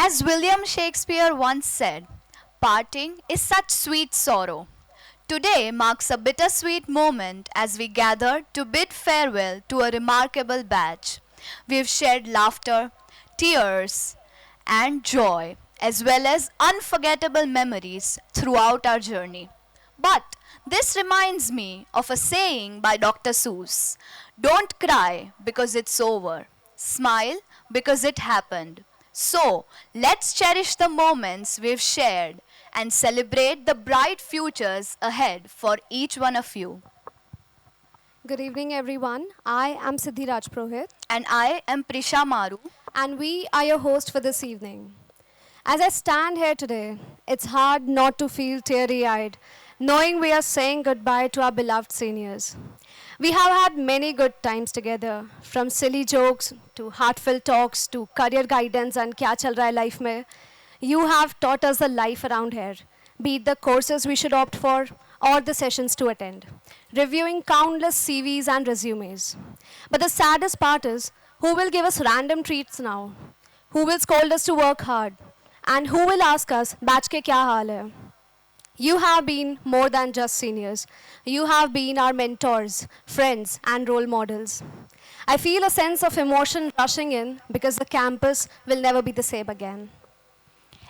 As William Shakespeare once said, parting is such sweet sorrow. Today marks a bittersweet moment as we gather to bid farewell to a remarkable batch. We've shared laughter, tears, and joy, as well as unforgettable memories throughout our journey. But this reminds me of a saying by Dr. Seuss: don't cry because it's over, smile because it happened. So, let's cherish the moments we've shared and celebrate the bright futures ahead for each one of you. Good evening, everyone. I am Siddhi Rajpurohit, And I am Prisha Maru. and we are your host for this evening. As I stand here today, it's hard not to feel teary eyed, knowing we are saying goodbye to our beloved seniors. We have had many good times together, from silly jokes to heartfelt talks to career guidance and kya chal raha hai life mein. You have taught us the life around here, be it the courses we should opt for or the sessions to attend, reviewing countless CVs and resumes. But the saddest part is, who will give us random treats now? Who will scold us to work hard? And who will ask us, batch ke kya haal hai? You have been more than just seniors. You have been our mentors, friends, and role models. I feel a sense of emotion rushing in because the campus will never be the same again.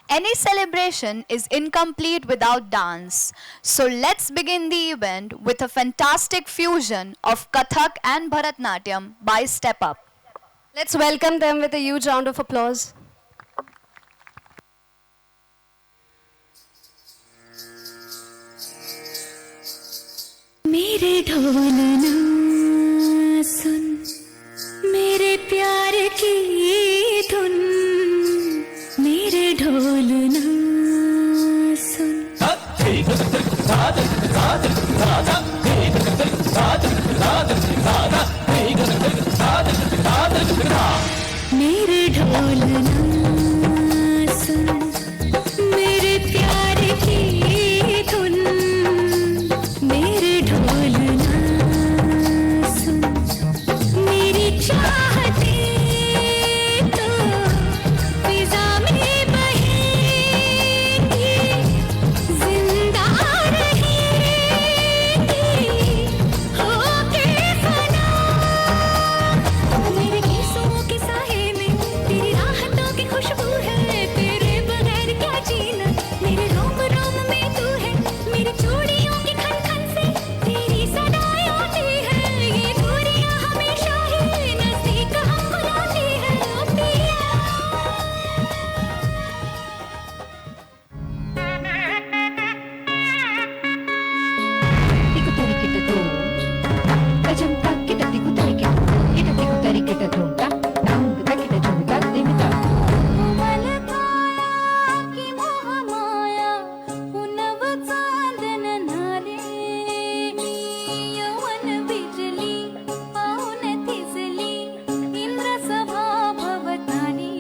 Any celebration is incomplete without dance. So let's begin the event with a fantastic fusion of Kathak and Bharatnatyam by Step Up. Let's welcome them with a huge round of applause. मेरे ढोल ना सुन मेरे प्यार की धुन मेरे ढोल ना सुन मेरे ढोल ना सुन मेरे प्यार की धुन मेरे ढोल ना सुन मेरी चाहते तो फिजा में बहेंगी जिंदा रहेंगी होके फना मेरे गीतों के साए में तेरी राहतों की खुशबू है तेरे बगैर क्या जीना मेरे रोम रोम में तू है मेरी चूड़ियों की खन खन से तेरी सदाएं आती है ये दूरियां हमेशा ही नजदीक हम बुलाती है ओ पिया tiku tari kita tu kajam tak kita tiku tari kita tu ta taung kita kita jumpa dimita मल काया की मोह माया पुनव चांदन नारे यवन बिजली पाउन थिसली इंद्र सभा भवतानी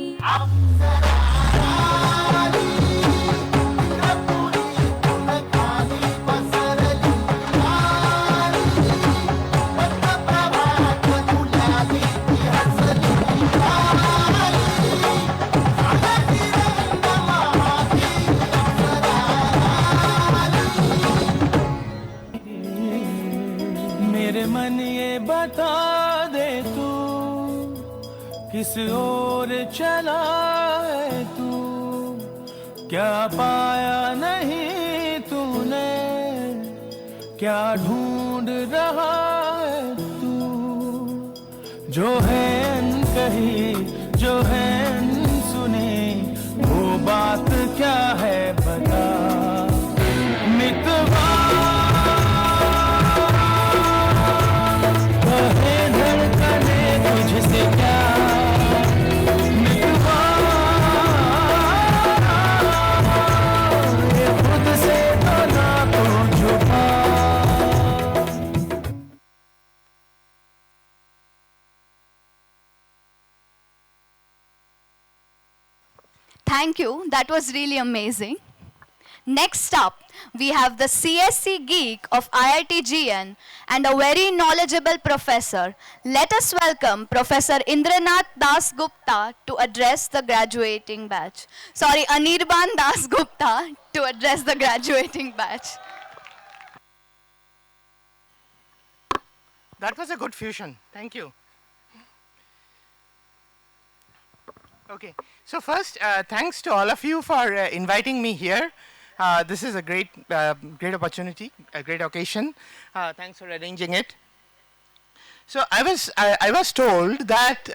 मेरे मन ये बता दे तू किस ओर चला है तू क्या पाया नहीं तूने क्या ढूंढ रहा है तू जो है अनकही जो है अनसुनी वो बात क्या है बता मितवा कहे धड़कने तुझसे क्या मितवा ये खुद से तो ना तो छुपा Thank you, that was really amazing. Next up, we have the CSC geek of IIT GN and a very knowledgeable professor. Let us welcome Professor Indranil Das Gupta to address the graduating batch. Sorry, Anirban Das Gupta to address the graduating batch. That was a good fusion. Thank you. Okay. So first, thanks to all of you for inviting me here. This is a great opportunity, a great occasion. Thanks for arranging it. So I was told that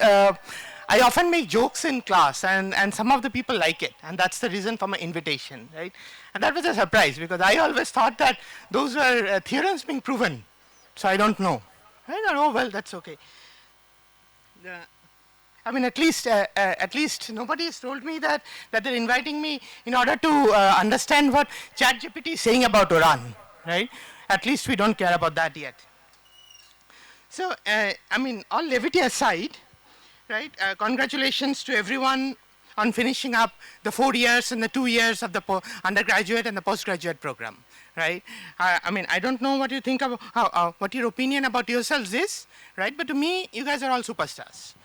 I often make jokes in class, and some of the people like it, and that's the reason for my invitation, right? And that was a surprise because I always thought that those were theorems being proven, so I don't know. I don't know. Well, that's okay. I mean, at least nobody has told me that they're inviting me in order to understand what ChatGPT is saying about Udaan, right? At least we don't care about that yet. So, I mean, all levity aside, right? Congratulations to everyone on finishing up the 4 years and the 2 years of the undergraduate and the postgraduate program, right? I mean, I don't know what you think of, what your opinion about yourselves is, right? But to me, you guys are all superstars.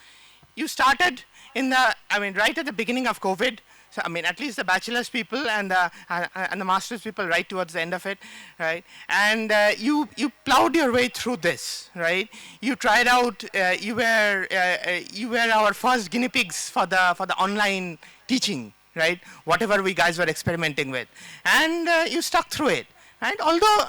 You started in the, I mean, right at the beginning of COVID. So, I mean, at least the bachelor's people and the master's people right towards the end of it, right? And you plowed your way through this, right? You tried out, you were our first guinea pigs for the online teaching, right? Whatever we guys were experimenting with. And you stuck through it, right? Although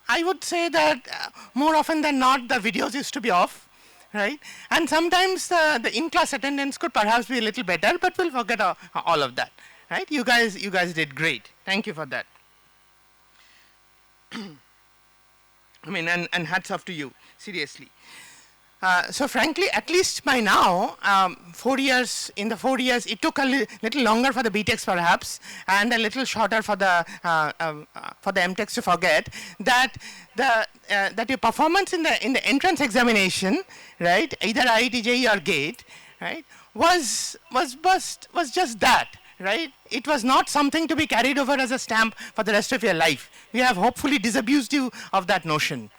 I would say that more often than not, the videos used to be off, right? And sometimes the in-class attendance could perhaps be a little better, but we'll forget all of that, right? You guys did great. Thank you for that. I mean, and hats off to you, seriously. So frankly, at least by now, 4 years, in the 4 years, it took a little longer for the BTechs perhaps, and a little shorter for the MTechs to forget that that your performance in the entrance examination, right, either IIT JEE or GATE, right, was just that, right? It was not something to be carried over as a stamp for the rest of your life. We have hopefully disabused you of that notion.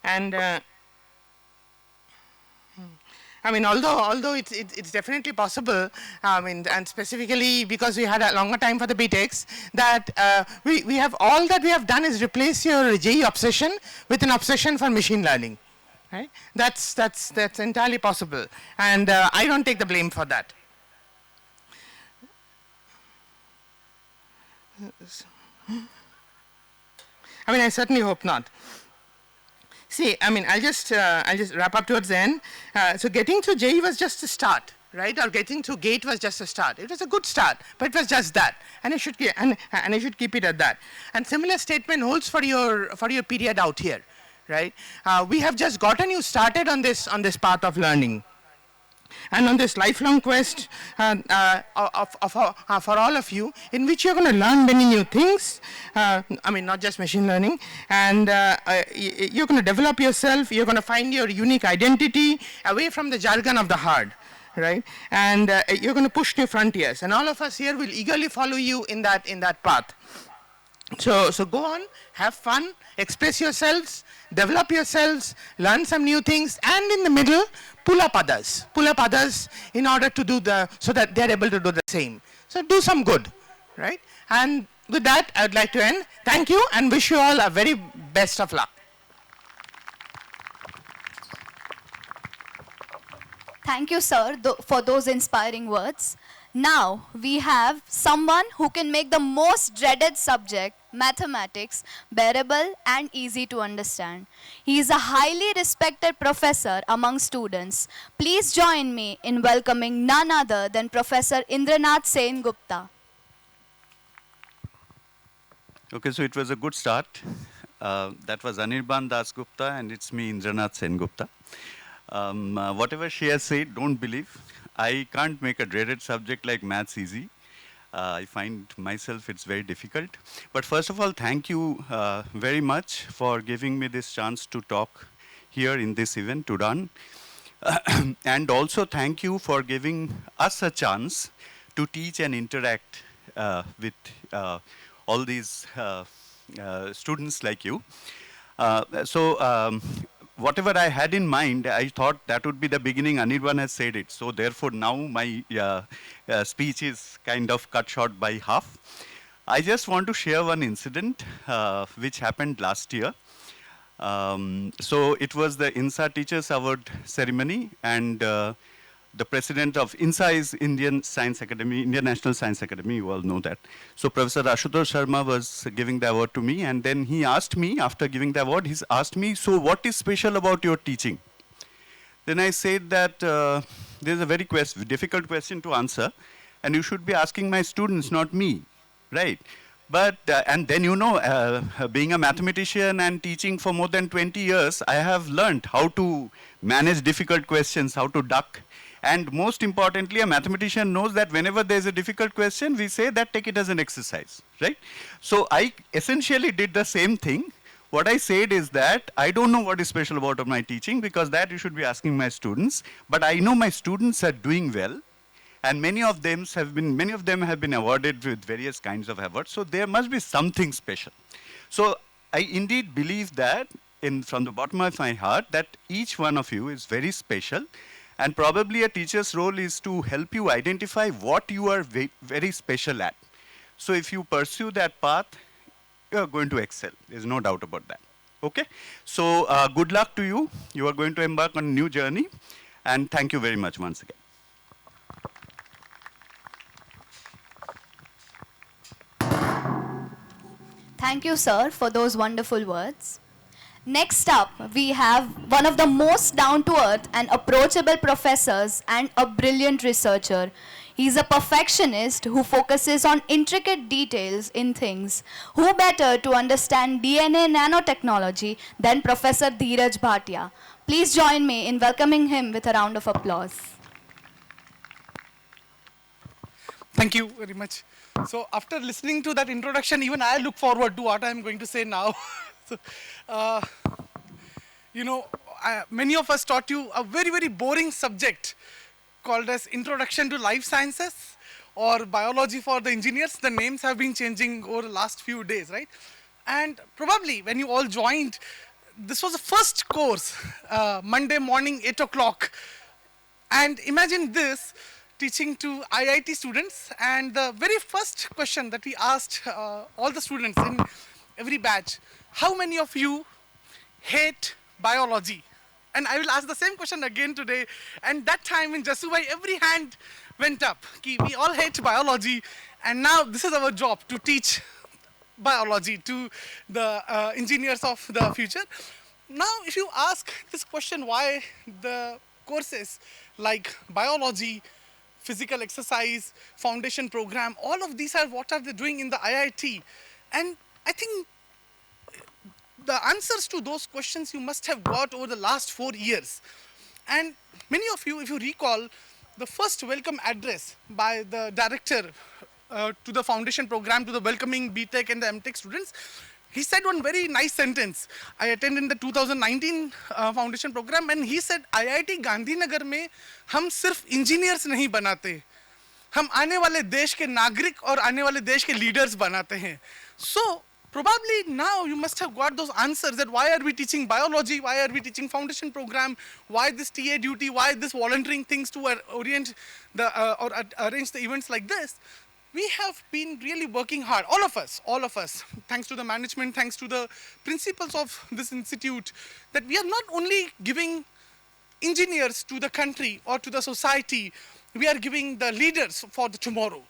And I mean, although it's definitely possible, I mean, and specifically because we had a longer time for the BTechs, that we have, all that we have done is replace your JEE obsession with an obsession for machine learning, right? That's entirely possible, and I don't take the blame for that. I mean, I certainly hope not. See, I mean, I'll just wrap up towards the end. So getting to JEE was just a start, right? Or getting to GATE was just a start. It was a good start, but it was just that, and I should keep it at that. And similar statement holds for your period out here, right? We have just gotten you started on this path of learning. And on this lifelong quest for all of you, in which you're going to learn many new things, I mean, not just machine learning, and you're going to develop yourself, you're going to find your unique identity away from the jargon of the hard, right? And you're going to push new frontiers, and all of us here will eagerly follow you in that path. So go on, have fun, express yourselves, develop yourselves, learn some new things, and in the middle, pull up others in order to do so that they're able to do the same. So do some good, right? And with that, I would like to end. Thank you, and wish you all a very best of luck. Thank you, sir, for those inspiring words. Now, we have someone who can make the most dreaded subject, mathematics, bearable and easy to understand. He is a highly respected professor among students. Please join me in welcoming none other than Professor Indranil Das Gupta. Okay, so it was a good start. That was Anirban Das Gupta, and it's me, Indranil Das Gupta. Whatever she has said, don't believe. I can't make a dreaded subject like maths easy. I find myself it's very difficult. But first of all, thank you very much for giving me this chance to talk here in this event, Udaan. And also thank you for giving us a chance to teach and interact with all these students like you. Whatever I had in mind, I thought that would be the beginning. Anirban has said it. So therefore, now my speech is kind of cut short by half. I just want to share one incident which happened last year. So it was the INSA Teachers Award ceremony, and the president of INSA is Indian Science Academy, Indian National Science Academy, you all know that. So Professor Ashutosh Sharma was giving the award to me, and then he asked me, after giving the award, he's asked me, so what is special about your teaching? Then I said that there's a very difficult question to answer, and you should be asking my students, not me, right? But, and then being a mathematician and teaching for more than 20 years, I have learned how to manage difficult questions, how to duck. And most importantly, a mathematician knows that whenever there's a difficult question, we say that take it as an exercise, right? So I essentially did the same thing. What I said is that I don't know what is special about my teaching, because that you should be asking my students. But I know my students are doing well, and many of them have been awarded with various kinds of awards. So there must be something special. So I indeed believe that from the bottom of my heart that each one of you is very special. And probably a teacher's role is to help you identify what you are very special at. So if you pursue that path, you are going to excel. There's no doubt about that. Okay? So good luck to you. You are going to embark on a new journey. And thank you very much once again. Thank you, sir, for those wonderful words. Next up, we have one of the most down-to-earth and approachable professors and a brilliant researcher. He's a perfectionist who focuses on intricate details in things. Who better to understand DNA nanotechnology than Professor Dheeraj Bhatia? Please join me in welcoming him with a round of applause. Thank you very much. So after listening to that introduction, even I look forward to what I'm going to say now. So, many of us taught you a very, very boring subject called as Introduction to Life Sciences or Biology for the Engineers. The names have been changing over the last few days, right? And probably when you all joined, this was the first course, Monday morning, 8 o'clock. And imagine this, teaching to IIT students, and the very first question that we asked all the students in every batch, how many of you hate biology? And I will ask the same question again today. And that time in Jasubai, every hand went up. We all hate biology. And now this is our job, to teach biology to the engineers of the future. Now, if you ask this question, why the courses like biology, physical exercise, foundation program, all of these are what are they doing in the IIT? And I think the answers to those questions you must have got over the last 4 years. And many of you, if you recall, the first welcome address by the director to the foundation program, to the welcoming BTech and the MTech students, he said one very nice sentence. I attended the 2019 foundation program, and he said, IIT Gandhinagar में हम सिर्फ engineers नहीं बनाते, हम आने वाले देश के नागरिक और आने वाले देश के लीडर्स बनाते हैं. So probably now you must have got those answers, that why are we teaching biology, why are we teaching foundation program, why this TA duty, why this volunteering things to orient the or arrange the events like this. We have been really working hard, all of us, thanks to the management, thanks to the principals of this institute, that we are not only giving engineers to the country or to the society, we are giving the leaders for the tomorrow.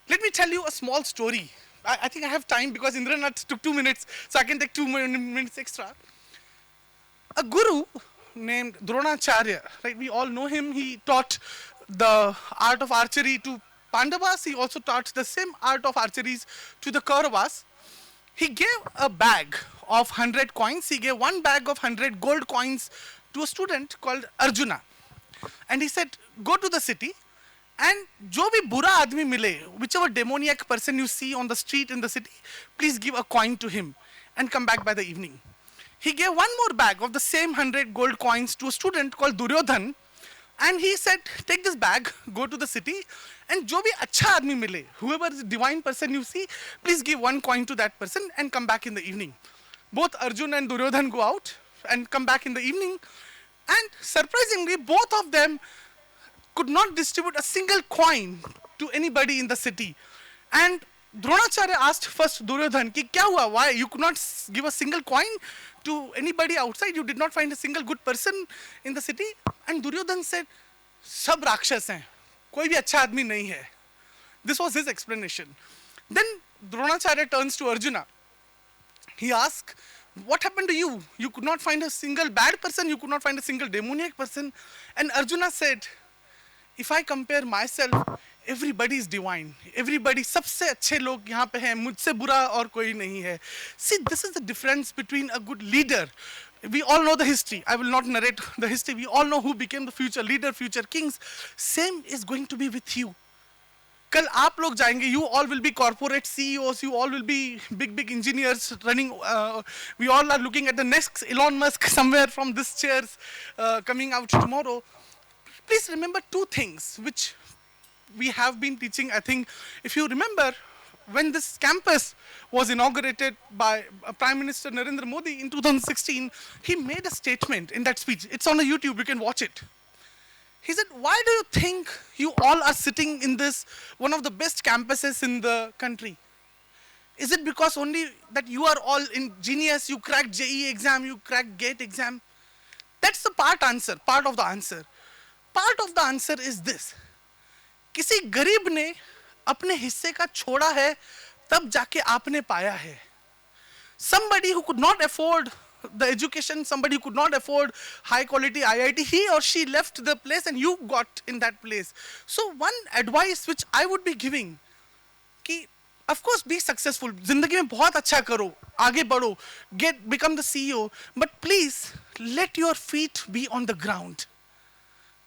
Let me tell you a small story. I think I have time because Indranath took 2 minutes, so I can take 2 minutes extra. A guru named Dronacharya, right? We all know him. He taught the art of archery to Pandavas. He also taught the same art of archery to the Kauravas. He gave a bag of 100 coins. He gave one bag of 100 gold coins to a student called Arjuna. And he said, go to the city, and jo bhi bura aadmi mile, whichever demoniac person you see on the street in the city, please give a coin to him and come back by the evening. He gave one more bag of the same 100 gold coins to a student called Duryodhan, and he said, take this bag, go to the city, And जो भी अच्छा आदमी मिले, whoever is the divine person you see, please give one coin to that person and come back in the evening. Both Arjun and Duryodhan go out and come back in the evening. And surprisingly, both of them could not distribute a single coin to anybody in the city. And Dronacharya asked first Duryodhan, ki kya hua? Why? You could not give a single coin to anybody outside? You did not find a single good person in the city? And Duryodhan said, सब राक्षस हैं, कोई भी अच्छा आदमी नहीं है. This was his explanation. Then Dronacharya turns to Arjuna. He asks, what happened to you? You could not find a single bad person, you could not find a single demoniac person. And Arjuna said, if I compare myself, everybody is divine. Everybody, सबसे अच्छे लोग यहाँ पे हैं, मुझसे बुरा और कोई नहीं है. See, this is the difference between a good leader. We all know the history. I will not narrate the history. We all know who became the future leader, future kings. Same is going to be with you. कल आप लोग जाएंगे, you all will be corporate CEOs, you all will be big engineers running, we all are looking at the next Elon Musk somewhere from this chairs coming out tomorrow. Please remember two things which we have been teaching. I think if you remember, when this campus was inaugurated by Prime Minister Narendra Modi in 2016, he made a statement in that speech. It's on the YouTube, you can watch it. He said, why do you think you all are sitting in this, one of the best campuses in the country? Is it because only that you are all ingenious, you cracked JEE exam, you cracked GATE exam? That's the part of the answer. Part of the answer is this. किसी गरीब ने अपने हिस्से का छोड़ा है, तब जाके आपने पाया है. Somebody who could not afford the education, somebody who could not afford high quality IIT, he or she left the place and you got in that place. So one advice which I would be giving, कि of course be successful, जिंदगी में बहुत अच्छा करो, आगे बढ़ो, become the CEO, but please let your feet be on the ground.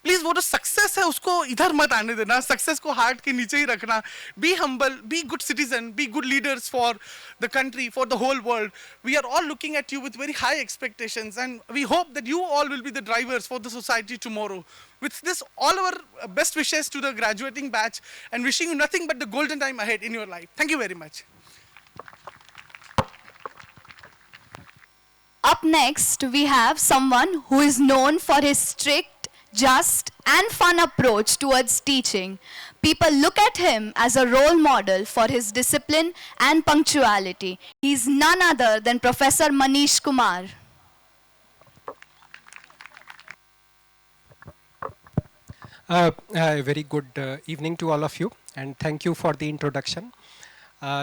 Please वो जो सक्सेस है उसको इधर मत आने देना, सक्सेस को हार्ट के नीचे ही रखना. Be humble, be good citizen, be good leaders for the country, for the whole world. We are all looking at you with very high expectations and we hope that you all will be the drivers for the society tomorrow. With this, all our best wishes to the graduating batch and wishing you nothing but the golden time ahead in your life. Thank you very much. Up next, we have someone who is known for his strict, just and fun approach towards teaching. People look at him as a role model for his discipline and punctuality. He's none other than Professor Manish Kumar. A very good evening to all of you, and thank you for the introduction.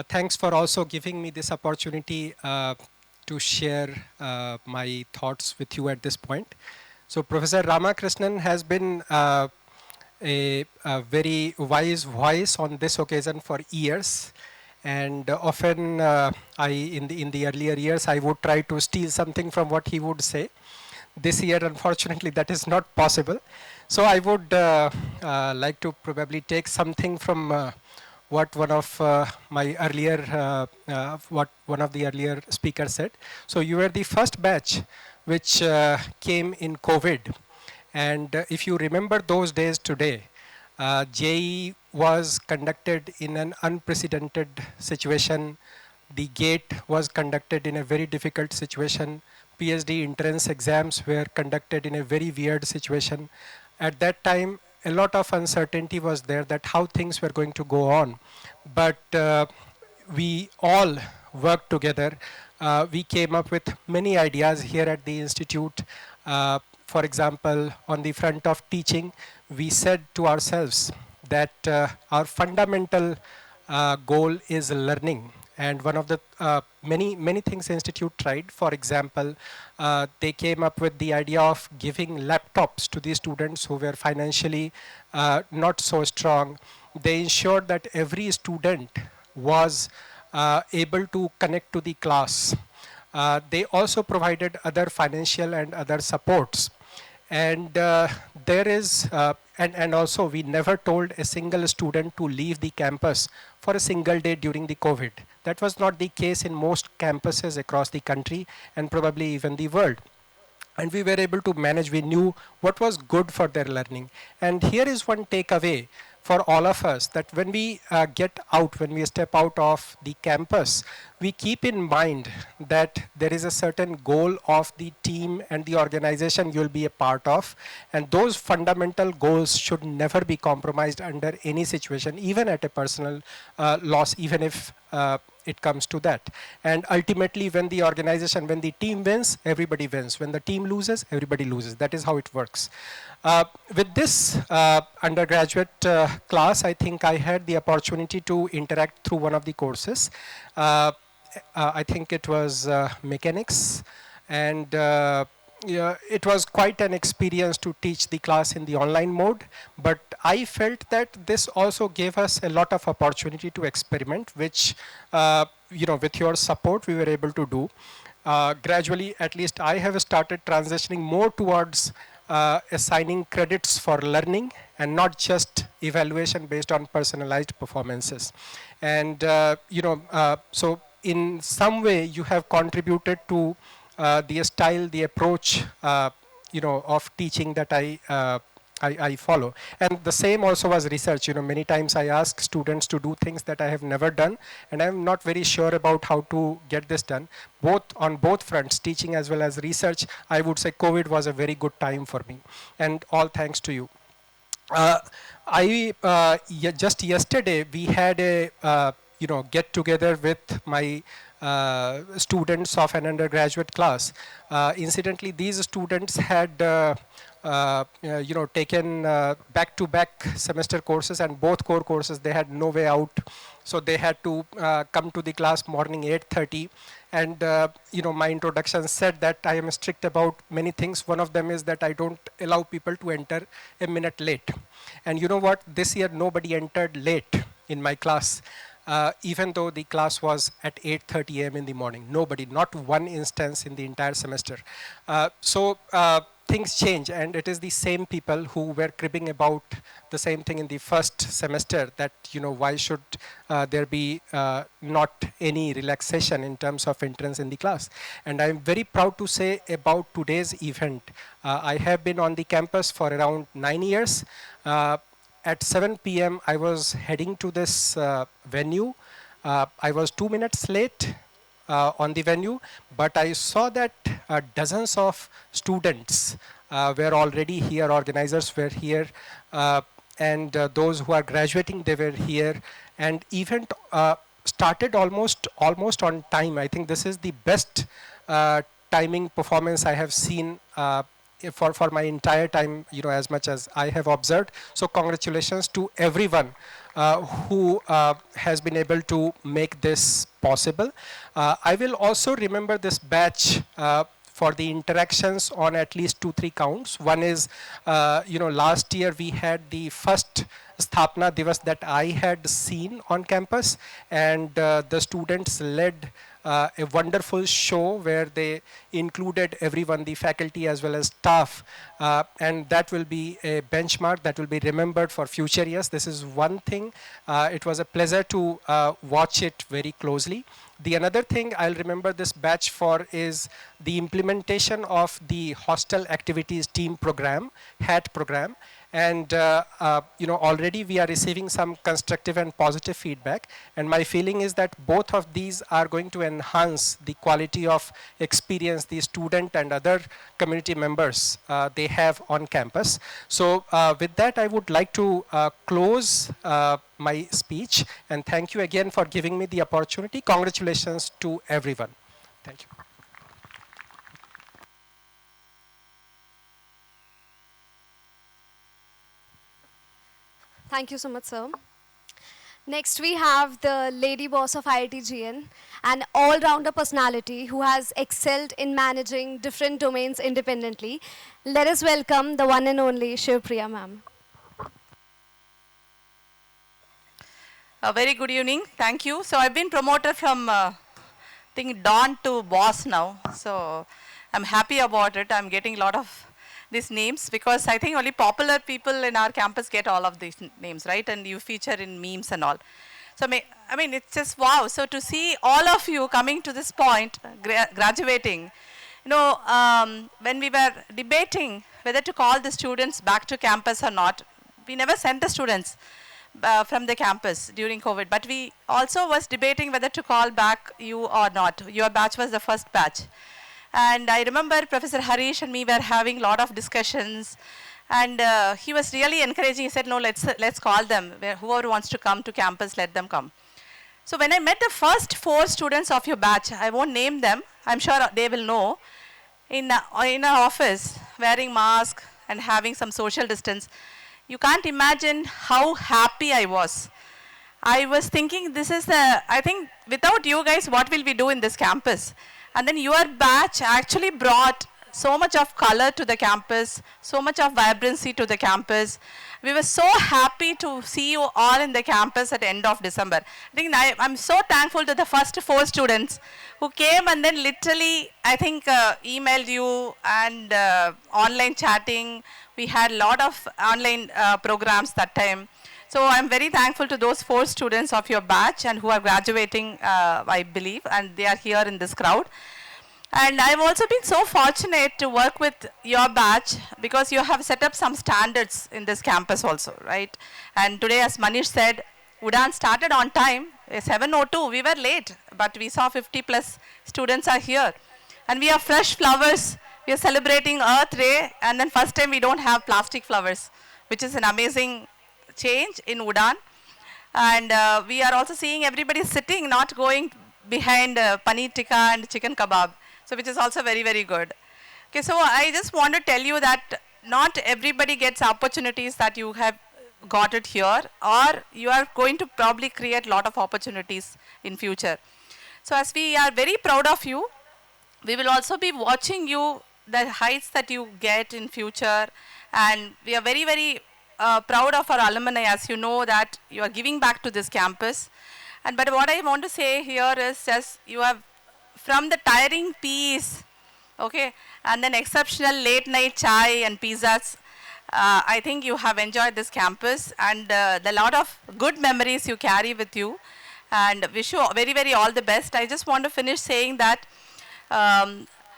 Thanks for also giving me this opportunity to share my thoughts with you at this point. So Professor Ramakrishnan has been a very wise voice on this occasion for years, and often in the earlier years I would try to steal something from what he would say. This year, unfortunately, that is not possible. So I would like to probably take something from what one of my earlier, what one of the earlier speakers said. So you were the first batch which came in COVID. And if you remember those days today, JEE was conducted in an unprecedented situation. The GATE was conducted in a very difficult situation. PhD entrance exams were conducted in a very weird situation. At that time, a lot of uncertainty was there that how things were going to go on. But we all worked together. We came up with many ideas here at the Institute. For example, on the front of teaching, we said to ourselves that our fundamental goal is learning. And one of the many things the Institute tried. For example, they came up with the idea of giving laptops to the students who were financially not so strong. They ensured that every student was able to connect to the class. They also provided other financial and other supports. And there is, and also we never told a single student to leave the campus for a single day during the COVID. That was not the case in most campuses across the country and probably even the world. And we were able to manage, we knew what was good for their learning. And here is one takeaway for all of us that when we get out, when we step out of the campus, we keep in mind that there is a certain goal of the team and the organization you'll be a part of, and those fundamental goals should never be compromised under any situation, even at a personal loss, even if it comes to that. And ultimately, when the organization, when the team wins, everybody wins. When the team loses, everybody loses. That is how it works. With this undergraduate class, I think I had the opportunity to interact through one of the courses. I think it was mechanics, and yeah, it was quite an experience to teach the class in the online mode, but I felt that this also gave us a lot of opportunity to experiment, which with your support we were able to do. Gradually, at least I have started transitioning more towards assigning credits for learning and not just evaluation based on personalized performances. And so in some way you have contributed to the style, the approach, of teaching that I follow. And the same also was research. Many times I ask students to do things that I have never done, and I'm not very sure about how to get this done. On both fronts, teaching as well as research, I would say COVID was a very good time for me, and all thanks to you. Just yesterday we had a get together with my students of an undergraduate class. Incidentally, these students had taken back-to-back semester courses, and both core courses they had no way out, so they had to come to the class morning 8:30. And my introduction said that I am strict about many things. One of them is that I don't allow people to enter a minute late. And you know what? This year nobody entered late in my class. Even though the class was at 8:30 a.m. in the morning. Nobody, not one instance in the entire semester. So things change, and it is the same people who were cribbing about the same thing in the first semester, that why should there be not any relaxation in terms of entrance in the class. And I'm very proud to say about today's event. I have been on the campus for around 9 years. At 7 p.m. I was heading to this venue. I was 2 minutes late on the venue, but I saw that dozens of students were already here, organizers were here, and those who are graduating, they were here. And event started almost on time. I think this is the best timing performance I have seen for my entire time, as much as I have observed. So congratulations to everyone who has been able to make this possible. I will also remember this batch for the interactions on at least 2-3 counts. One is, last year we had the first Sthapna Divas that I had seen on campus, and the students led a wonderful show where they included everyone, the faculty as well as staff, and that will be a benchmark that will be remembered for future years. This is one thing. It was a pleasure to watch it very closely. The another thing I'll remember this batch for is the implementation of the hostel activities team program, HAT program. And already we are receiving some constructive and positive feedback, and my feeling is that both of these are going to enhance the quality of experience the student and other community members they have on campus. So with that, I would like to close my speech, and thank you again for giving me the opportunity. Congratulations to everyone. Thank you. Thank you so much, sir. Next, we have the lady boss of IITGN, an all-rounder personality who has excelled in managing different domains independently. Let us welcome the one and only Shiv Priya ma'am. A very good evening. Thank you. So I've been promoted from Don to boss now. So I'm happy about it. I'm getting a lot of these names because I think only popular people in our campus get all of these names, right? And you feature in memes and all. So I mean, it's just wow. So to see all of you coming to this point, graduating, when we were debating whether to call the students back to campus or not, we never sent the students. from the campus during COVID. But we also was debating whether to call back you or not. Your batch was the first batch. And I remember Professor Harish and me were having a lot of discussions. And he was really encouraging. He said, no, let's call them. Whoever wants to come to campus, let them come. So when I met the first 4 students of your batch, I won't name them. I'm sure they will know. In an office, wearing mask and having some social distance, you can't imagine how happy I was. I was thinking, I think without you guys, what will we do in this campus? And then your batch actually brought so much of color to the campus, so much of vibrancy to the campus. We were so happy to see you all in the campus at the end of December. I'm so thankful to the first 4 students who came and then literally, I think, emailed you and online chatting. We had a lot of online programs that time. So I'm very thankful to those 4 students of your batch and who are graduating, I believe, and they are here in this crowd. And I've also been so fortunate to work with your batch because you have set up some standards in this campus also, right? And today, as Manish said, Udaan started on time, 7:02, we were late, but we saw 50 plus students are here. And we have fresh flowers, we are celebrating Earth Day, and then first time we don't have plastic flowers, which is an amazing change in Udaan. And we are also seeing everybody sitting, not going behind paneer tikka and chicken kebab. So which is also very, very good. Okay, so I just want to tell you that not everybody gets opportunities that you have got it here, or you are going to probably create a lot of opportunities in future. So as we are very proud of you, we will also be watching you, the heights that you get in future. And we are very, very proud of our alumni, as you know that you are giving back to this campus. But what I want to say here is, as you have from the tiring peas, okay, and then exceptional late night chai and pizzas, I think you have enjoyed this campus and the lot of good memories you carry with you, and wish you very, very all the best. I just want to finish saying that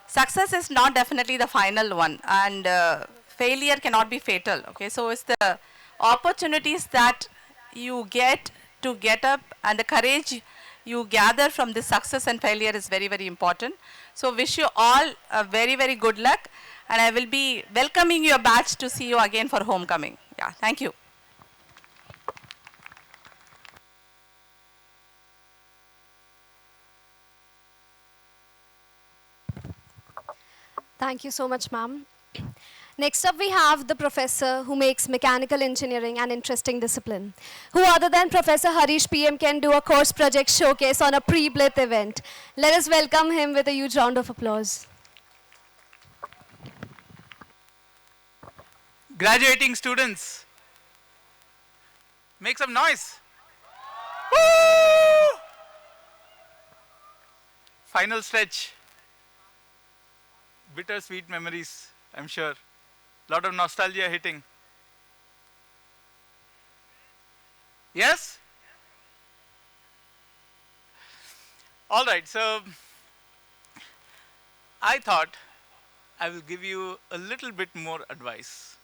success is not definitely the final one, and failure cannot be fatal, okay. So it's the opportunities that you get to get up and the courage you gather from this success and failure is very, very important. So wish you all a very, very good luck, and I will be welcoming your batch to see you again for homecoming. Yeah, thank you. Thank you so much, ma'am. Next up, we have the professor who makes mechanical engineering an interesting discipline. Who other than Professor Harish P.M. can do a course project showcase on a pre-blith event? Let us welcome him with a huge round of applause. Graduating students, make some noise. Woo! Final stretch. Bittersweet memories, I'm sure. Lot of nostalgia hitting. Yes? All right, so I thought I will give you a little bit more advice.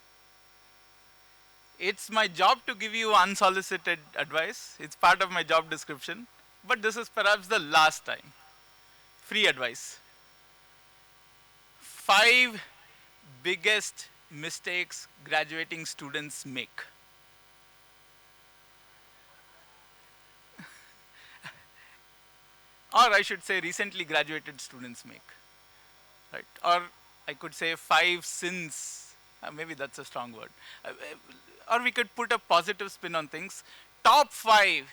It's my job to give you unsolicited advice. It's part of my job description, but this is perhaps the last time. Free advice. 5 biggest mistakes graduating students make. Or I should say recently graduated students make. Right? Or I could say 5 sins. Maybe that's a strong word. Or we could put a positive spin on things. Top 5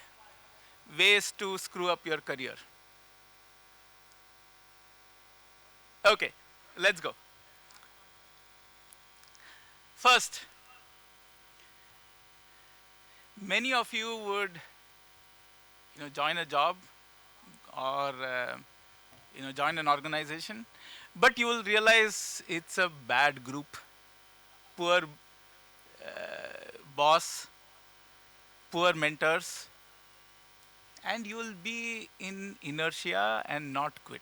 ways to screw up your career. Okay, let's go. First, many of you would join a job or join an organization, but you will realize it's a bad group, poor boss, poor mentors, and you will be in inertia and not quit.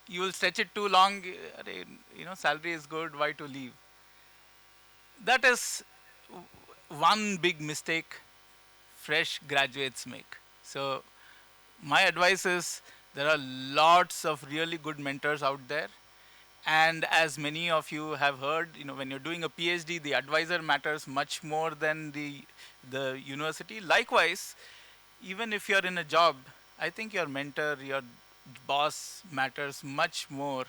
You will stretch it too long, salary is good, why to leave? That is one big mistake fresh graduates make. So my advice is there are lots of really good mentors out there. And as many of you have heard, when you're doing a PhD, the advisor matters much more than the university. Likewise, even if you're in a job, I think your mentor, your boss matters much more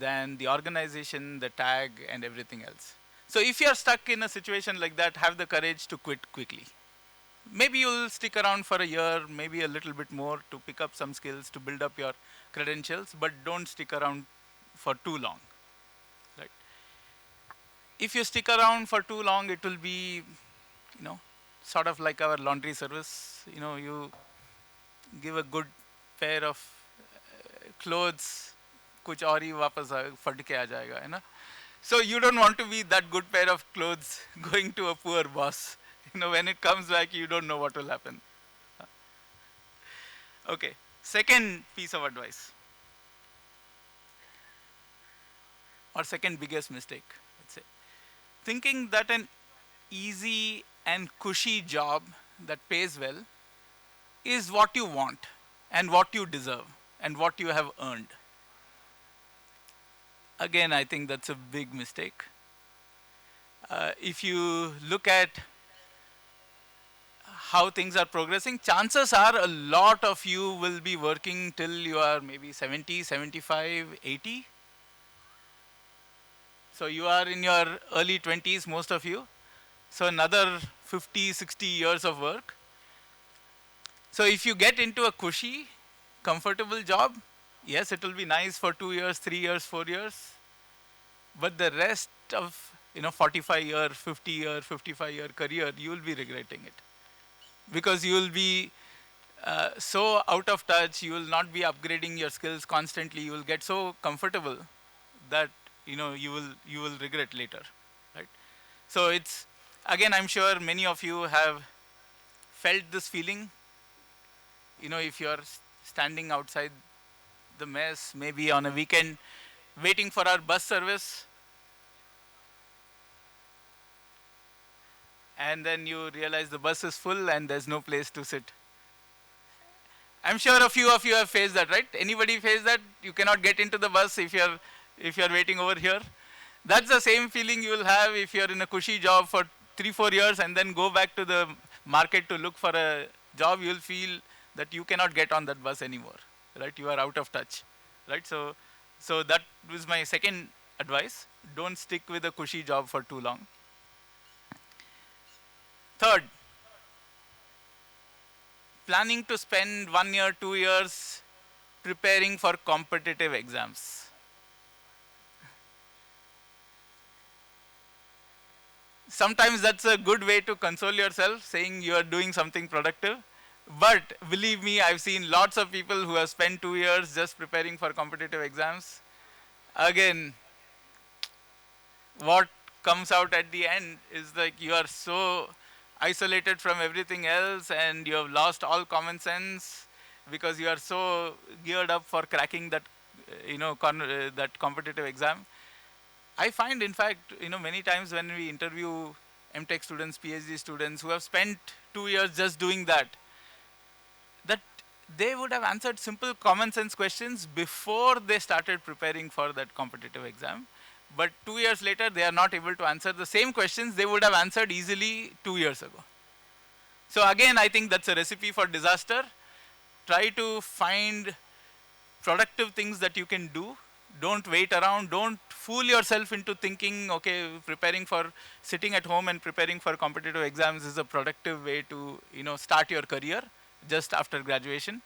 than the organization, the tag, and everything else. So if you're stuck in a situation like that, have the courage to quit quickly. Maybe you'll stick around for a year, maybe a little bit more to pick up some skills, to build up your credentials, but don't stick around for too long. Right? If you stick around for too long, it will be, sort of like our laundry service. You give a good pair of clothes, कुछ और ही वापस फट के आ जाएगा, है ना? So you don't want to be that good pair of clothes going to a poor boss. When it comes back, you don't know what will happen. Okay, second piece of advice, or second biggest mistake, let's say. Thinking that an easy and cushy job that pays well is what you want and what you deserve and what you have earned. Again, I think that's a big mistake. If you look at how things are progressing, chances are a lot of you will be working till you are maybe 70, 75, 80. So you are in your early 20s, most of you. So another 50, 60 years of work. So if you get into a cushy, comfortable job, yes, it will be nice for 2 years, 3 years, 4 years. But the rest of 45-year, 50-year, 55-year career, you will be regretting it. Because you will be so out of touch, you will not be upgrading your skills constantly, you will get so comfortable that you will regret later. Right? So it's, again, I'm sure many of you have felt this feeling. If you're standing outside the mess, maybe on a weekend, waiting for our bus service, and then you realize the bus is full and there's no place to sit. I'm sure a few of you have faced that, right? Anybody faced that? You cannot get into the bus if you're waiting over here. That's the same feeling you will have if you're in a cushy job for 3-4 years and then go back to the market to look for a job. You'll feel that you cannot get on that bus anymore, right? You are out of touch, right? So that was my second advice. Don't stick with a cushy job for too long. Third, planning to spend 1 year, 2 years preparing for competitive exams. Sometimes that's a good way to console yourself, saying you are doing something productive. But believe me, I've seen lots of people who have spent 2 years just preparing for competitive exams. Again, what comes out at the end is like you are so isolated from everything else and you have lost all common sense because you are so geared up for cracking that, that competitive exam. I find, in fact, many times when we interview MTech students, PhD students who have spent 2 years just doing that they would have answered simple common sense questions before they started preparing for that competitive exam. But 2 years later, they are not able to answer the same questions they would have answered easily 2 years ago. So again, I think that's a recipe for disaster. Try to find productive things that you can do. Don't wait around. Don't fool yourself into thinking, okay, sitting at home and preparing for competitive exams is a productive way to, start your career just after graduation.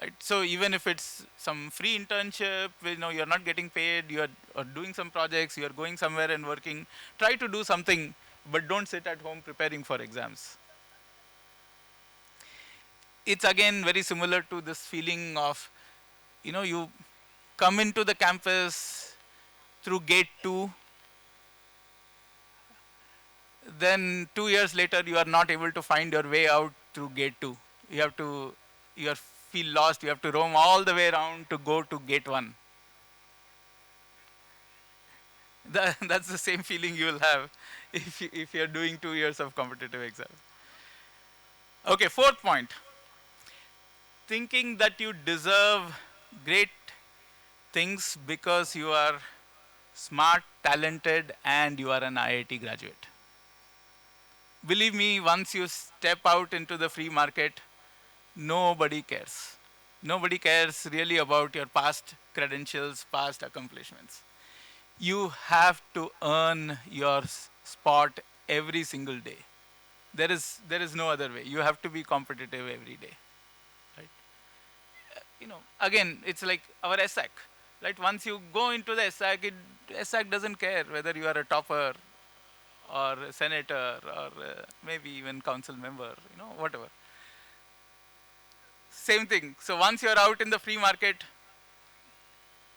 Right? So even if it's some free internship, you're not getting paid, you're doing some projects, you're going somewhere and working, try to do something, but don't sit at home preparing for exams. It's again very similar to this feeling of, you come into the campus through gate 2, then 2 years later you are not able to find your way out through gate 2. You feel lost, you have to roam all the way around to go to gate 1. That's the same feeling you will have if you're doing 2 years of competitive exam. Okay, fourth point. Thinking that you deserve great things because you are smart, talented, and you are an IIT graduate. Believe me, once you step out into the free market, nobody cares. Nobody cares really about your past credentials, past accomplishments. You have to earn your spot every single day. There is no other way. You have to be competitive every day. Right? Again, it's like our SAC. Right? Once you go into the SAC, SAC doesn't care whether you are a topper or a senator or maybe even council member, whatever. Same thing. So once you're out in the free market,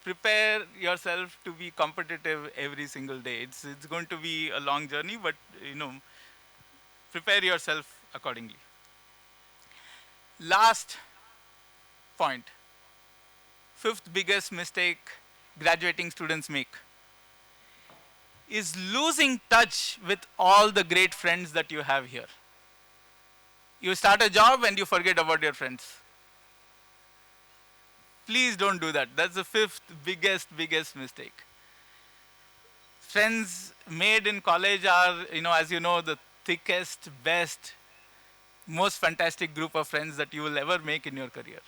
prepare yourself to be competitive every single day. It's going to be a long journey, but prepare yourself accordingly. Last point. Fifth biggest mistake graduating students make is losing touch with all the great friends that you have here. You start a job and you forget about your friends. Please don't do that. That's the fifth biggest mistake. Friends made in college are, as you know, the thickest, best, most fantastic group of friends that you will ever make in your career,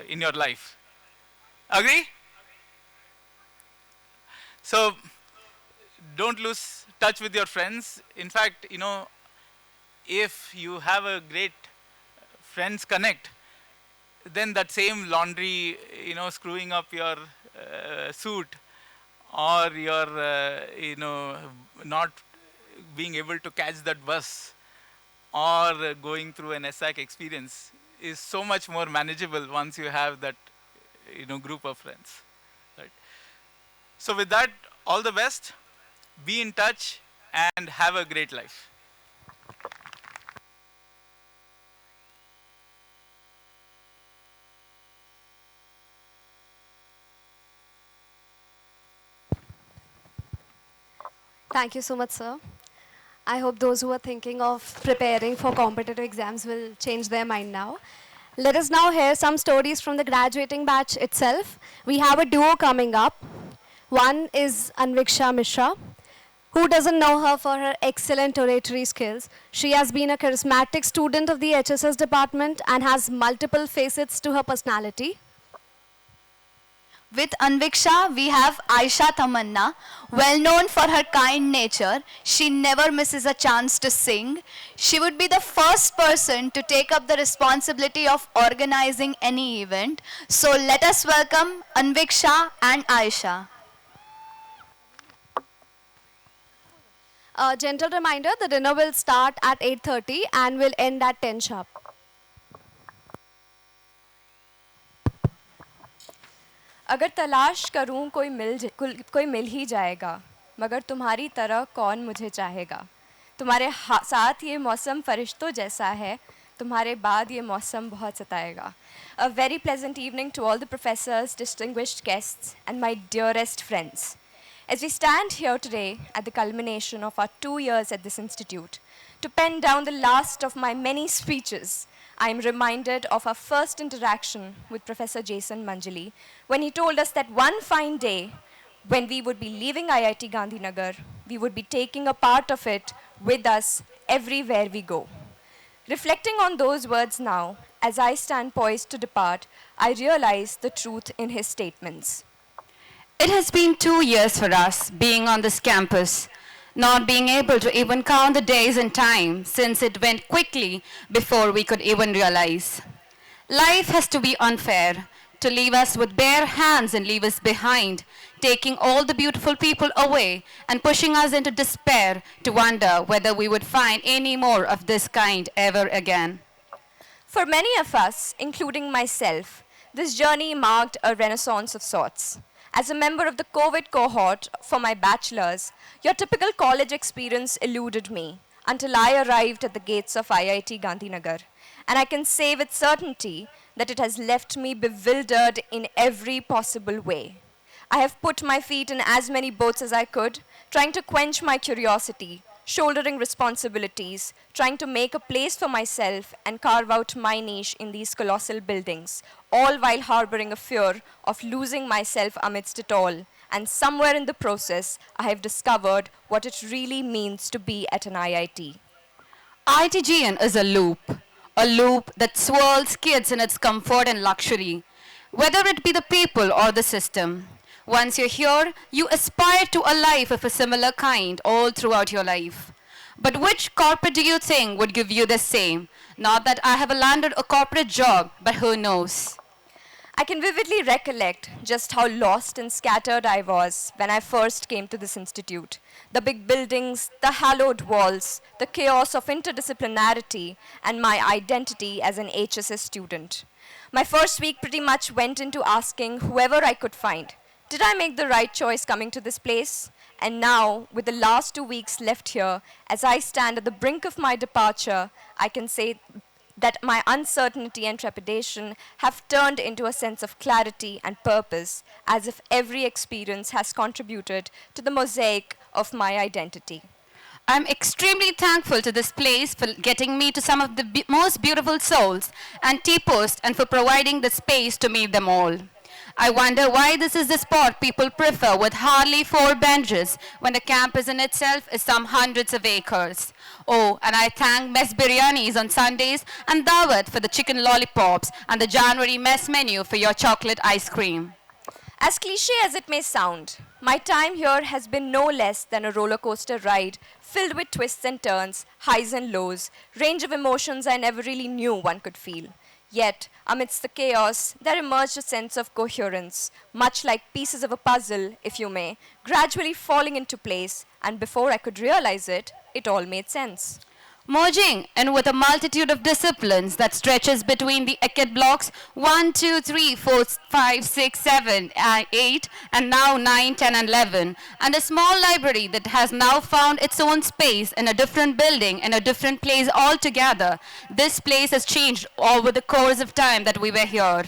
in your life. Agree? So, don't lose touch with your friends. In fact, if you have a great friends connect, then that same laundry, screwing up your suit, or your, not being able to catch that bus, or going through an SAC experience is so much more manageable once you have that, group of friends. Right? So with that, all the best, be in touch, and have a great life. Thank you so much, sir. I hope those who are thinking of preparing for competitive exams will change their mind now. Let us now hear some stories from the graduating batch itself. We have a duo coming up. One is Anviksha Mishra. Who doesn't know her for her excellent oratory skills? She has been a charismatic student of the HSS department and has multiple facets to her personality. With Anviksha, we have Aisha Tamanna. Well known for her kind nature, she never misses a chance to sing. She would be the first person to take up the responsibility of organizing any event. So let us welcome Anviksha and Aisha. A gentle reminder, the dinner will start at 8:30 and will end at 10 sharp. अगर तलाश करूं कोई मिल ही जाएगा, मगर तुम्हारी तरह कौन मुझे चाहेगा. तुम्हारे साथ ये मौसम फरिश्तों जैसा है, तुम्हारे बाद ये मौसम बहुत सताएगा. A very pleasant evening to all the professors, distinguished guests, and my dearest friends. As we stand here today at the culmination of our 2 years at this institute, to pen down the last of my many speeches, I am reminded of our first interaction with Professor Jason Manjali when he told us that one fine day, when we would be leaving IIT Gandhinagar, we would be taking a part of it with us everywhere we go. Reflecting on those words now, as I stand poised to depart, I realize the truth in his statements. It has been 2 years for us being on this campus, not being able to even count the days and time since it went quickly before we could even realize. Life has to be unfair, to leave us with bare hands and leave us behind, taking all the beautiful people away and pushing us into despair to wonder whether we would find any more of this kind ever again. For many of us, including myself, this journey marked a renaissance of sorts. As a member of the COVID cohort for my bachelor's, your typical college experience eluded me until I arrived at the gates of IIT Gandhinagar. And I can say with certainty that it has left me bewildered in every possible way. I have put my feet in as many boats as I could, trying to quench my curiosity, shouldering responsibilities, trying to make a place for myself and carve out my niche in these colossal buildings, all while harboring a fear of losing myself amidst it all. And somewhere in the process, I have discovered what it really means to be at an IIT. ITGN is a loop that swirls kids in its comfort and luxury, whether it be the people or the system. Once you're here, you aspire to a life of a similar kind all throughout your life. But which corporate do you think would give you the same? Not that I have landed a corporate job, but who knows? I can vividly recollect just how lost and scattered I was when I first came to this institute. The big buildings, the hallowed walls, the chaos of interdisciplinarity, and my identity as an HSS student. My first week pretty much went into asking whoever I could find, did I make the right choice coming to this place? And now, with the last 2 weeks left here, as I stand at the brink of my departure, I can say that my uncertainty and trepidation have turned into a sense of clarity and purpose, as if every experience has contributed to the mosaic of my identity. I'm extremely thankful to this place for getting me to some of the most beautiful souls and T-Post and for providing the space to meet them all. I wonder why this is the spot people prefer with hardly 4 benches when the campus in itself is some hundreds of acres. Oh, and I thank Mess Biryanis on Sundays and Dawat for the chicken lollipops and the January mess menu for your chocolate ice cream. As cliche as it may sound, my time here has been no less than a roller coaster ride filled with twists and turns, highs and lows, range of emotions I never really knew one could feel. Yet, amidst the chaos, there emerged a sense of coherence, much like pieces of a puzzle, if you may, gradually falling into place, and before I could realize it, it all made sense. Merging in with a multitude of disciplines that stretches between the ACAD blocks 1, 2, 3, 4, 5, 6, 7, 8, and now 9, 10, and 11, and a small library that has now found its own space in a different building in a different place altogether. This place has changed over the course of time that we were here.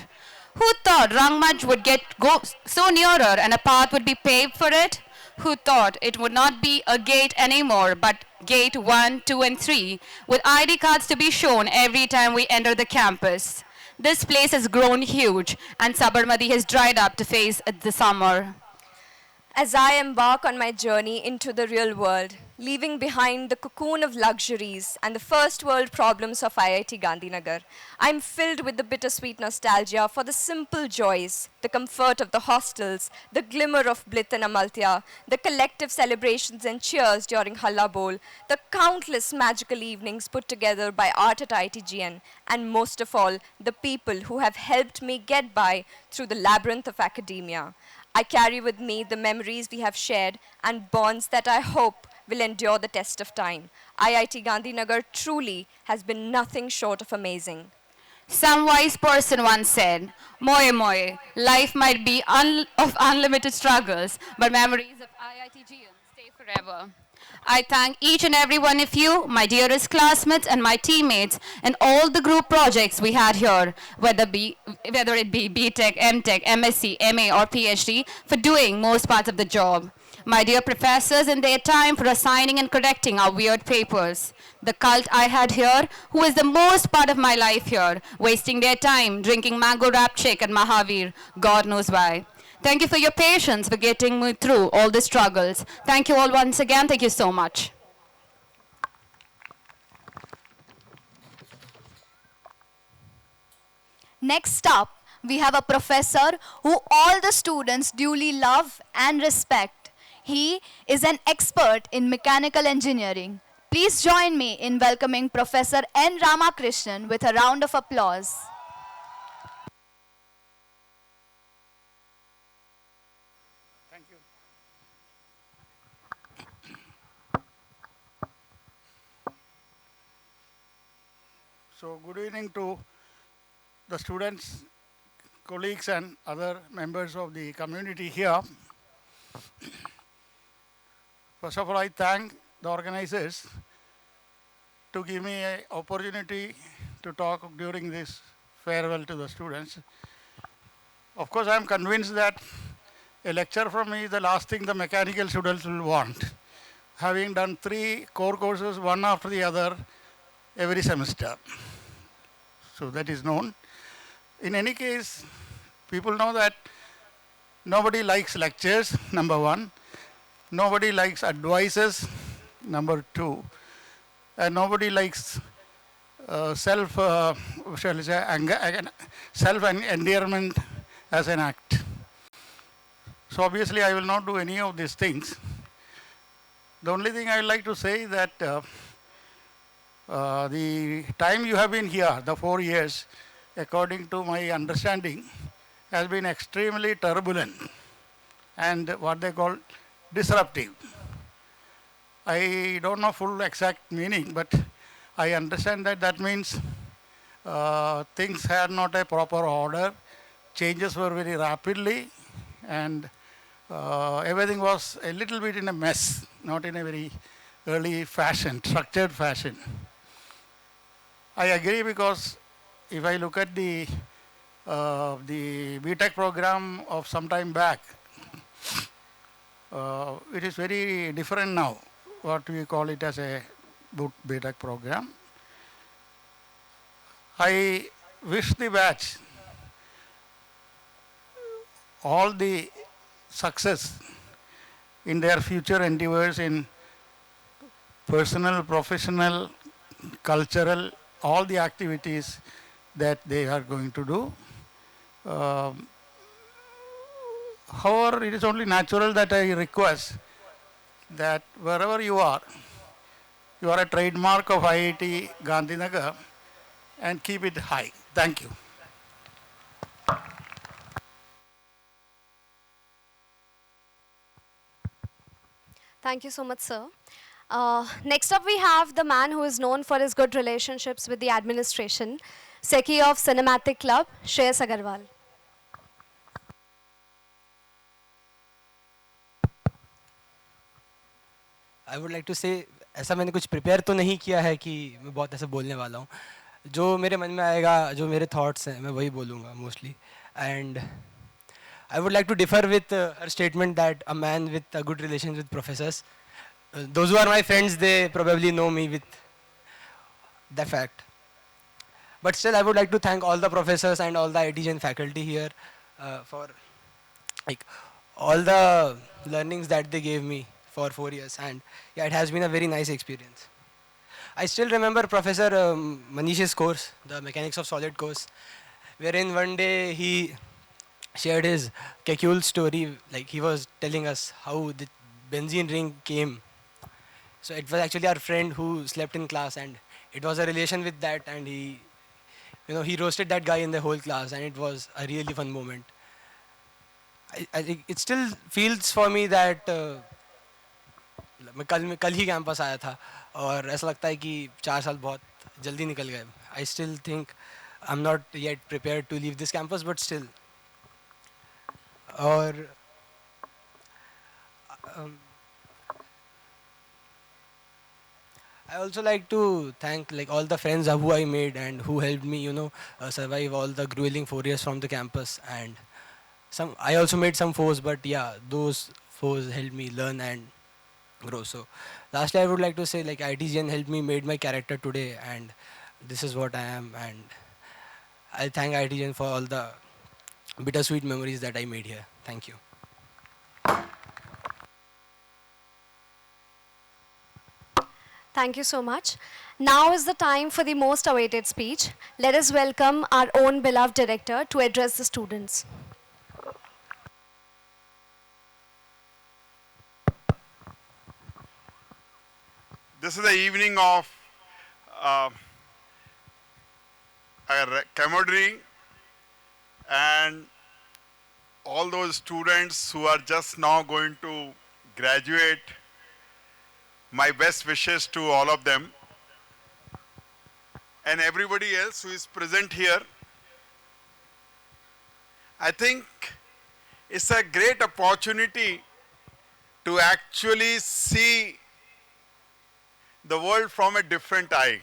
Who thought Rangmaj would go so nearer and a path would be paved for it? Who thought it would not be a gate anymore, but gate 1, 2, and 3, with ID cards to be shown every time we enter the campus. This place has grown huge, and Sabarmati has dried up to face the summer. As I embark on my journey into the real world, leaving behind the cocoon of luxuries and the first world problems of IIT Gandhinagar, I'm filled with the bittersweet nostalgia for the simple joys, the comfort of the hostels, the glimmer of Blith and Amalthea, the collective celebrations and cheers during Halla Bowl, the countless magical evenings put together by art at ITGN, and most of all, the people who have helped me get by through the labyrinth of academia. I carry with me the memories we have shared and bonds that I hope will endure the test of time. IIT Gandhinagar truly has been nothing short of amazing. Some wise person once said, Moye Moye, life might be of unlimited struggles, but memories of IITGN stay forever. I thank each and every one of you, my dearest classmates and my teammates, and all the group projects we had here, whether it be BTech, MTech, MSc, MA, or PhD, for doing most parts of the job. My dear professors in their time for assigning and correcting our weird papers. The cult I had here, who is the most part of my life here, wasting their time drinking mango wrap chick at Mahavir, God knows why. Thank you for your patience for getting me through all the struggles. Thank you all once again. Thank you so much. Next up, we have a professor who all the students duly love and respect. He is an expert in mechanical engineering. Please join me in welcoming Professor N. Ramakrishnan with a round of applause. Thank you. So good evening to the students, colleagues and other members of the community here. First of all, I thank the organizers to give me an opportunity to talk during this farewell to the students. Of course, I am convinced that a lecture from me is the last thing the mechanical students will want. having done 3 core courses, one after the other, every semester. So that is known. In any case, people know that nobody likes lectures, number one. Nobody likes advices, number two. And nobody likes shall I say, self-endearment as an act. So obviously I will not do any of these things. The only thing I would like to say is that the time you have been here, the 4 years, according to my understanding, has been extremely turbulent and what they call disruptive. I don't know full exact meaning, but I understand that that means things had not a proper order, changes were very rapidly, and everything was a little bit in a mess, not in a very early fashion, structured fashion. I agree because if I look at the BTech program of some time back, it is very different now, what we call it as a BTech program. I wish the batch all the success in their future endeavors in personal, professional, cultural, all the activities that they are going to do. However, it is only natural that I request that wherever you are a trademark of IIT Gandhinagar and keep it high. Thank you. Thank you so much, sir. Next up, we have the man who is known for his good relationships with the administration, Secchi of Cinematic Club, Shreyas Agarwal. I would like to say ऐसा मैंने कुछ prepare तो नहीं किया है कि मैं बहुत ऐसे बोलने वाला हूँ. जो मेरे मन में आएगा, जो मेरे थॉट्स हैं, मैं वही बोलूँगा mostly. And I would like to differ with her statement that a man with a good relation with professors. Those who are my friends, they probably know me with that fact. But still, I would like to thank all the professors and all the ITGN faculty here for like all the learnings that they gave me for 4 years. And yeah, it has been a very nice experience. I still remember Professor Manish's course, the Mechanics of Solid course, wherein one day he shared his Kekule story. Like he was telling us how the benzene ring came. So it was actually our friend who slept in class, and it was a relation with that, and he, he roasted that guy in the whole class, and it was a really fun moment. I think it still feels for me that मैं कल ही campus आया था और ऐसा लगता है कि 4 साल बहुत जल्दी निकल गए. I still think I'm not yet prepared to leave this campus, but still. और I also like to thank like all the friends who I made and who helped me, survive all the grueling 4 years from the campus. And I also made some foes, but yeah, those foes helped me learn and grow. So lastly, I would like to say like ITGN helped me made my character today, and this is what I am. And I thank ITGN for all the bittersweet memories that I made here. Thank you. Thank you so much. Now is the time for the most awaited speech. Let us welcome our own beloved director to address the students. This is the evening of our camaraderie, and all those students who are just now going to graduate. My best wishes to all of them and everybody else who is present here. I think it's a great opportunity to actually see the world from a different eye.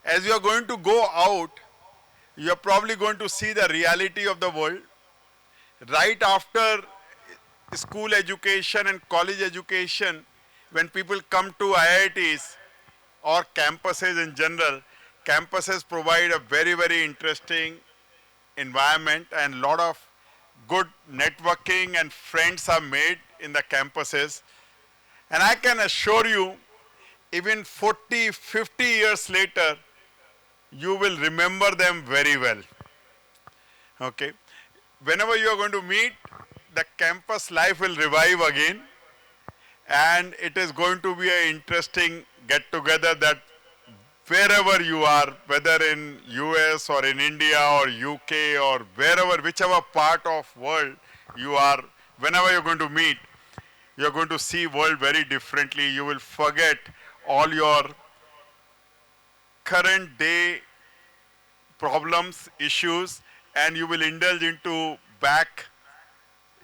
As you are going to go out, you are probably going to see the reality of the world. Right after school education and college education, when people come to IITs or campuses in general, campuses provide a very, very interesting environment and lot of good networking and friends are made in the campuses. And I can assure you, even 40, 50 years later, you will remember them very well. Okay. Whenever you are going to meet, the campus life will revive again, and it is going to be an interesting get-together that wherever you are, whether in US or in India or UK or wherever, whichever part of world you are, whenever you're going to meet, you're going to see world very differently. You will forget all your current day problems, issues, and you will indulge into back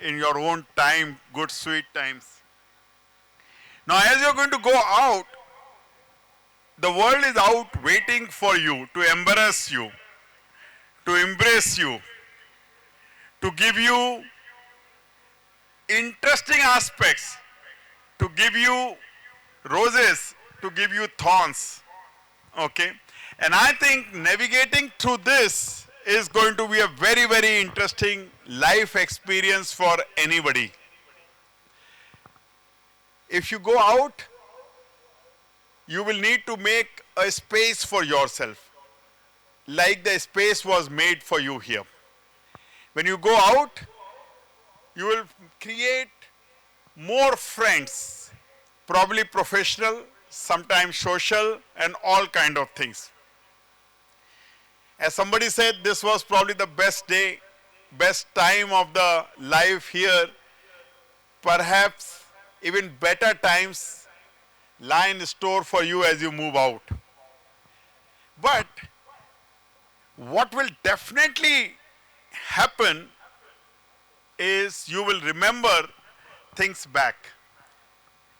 in your own time, good sweet times. Now as you're going to go out, the world is out waiting for you to embarrass you, to embrace you, to give you interesting aspects, to give you roses, to give you thorns. Okay? And I think navigating through this is going to be a very, very interesting life experience for anybody. If you go out, you will need to make a space for yourself, like the space was made for you here. When you go out, you will create more friends, probably professional, sometimes social, and all kind of things. As somebody said, this was probably the best day, best time of the life here. Perhaps even better times lie in store for you as you move out. But what will definitely happen is you will remember things back.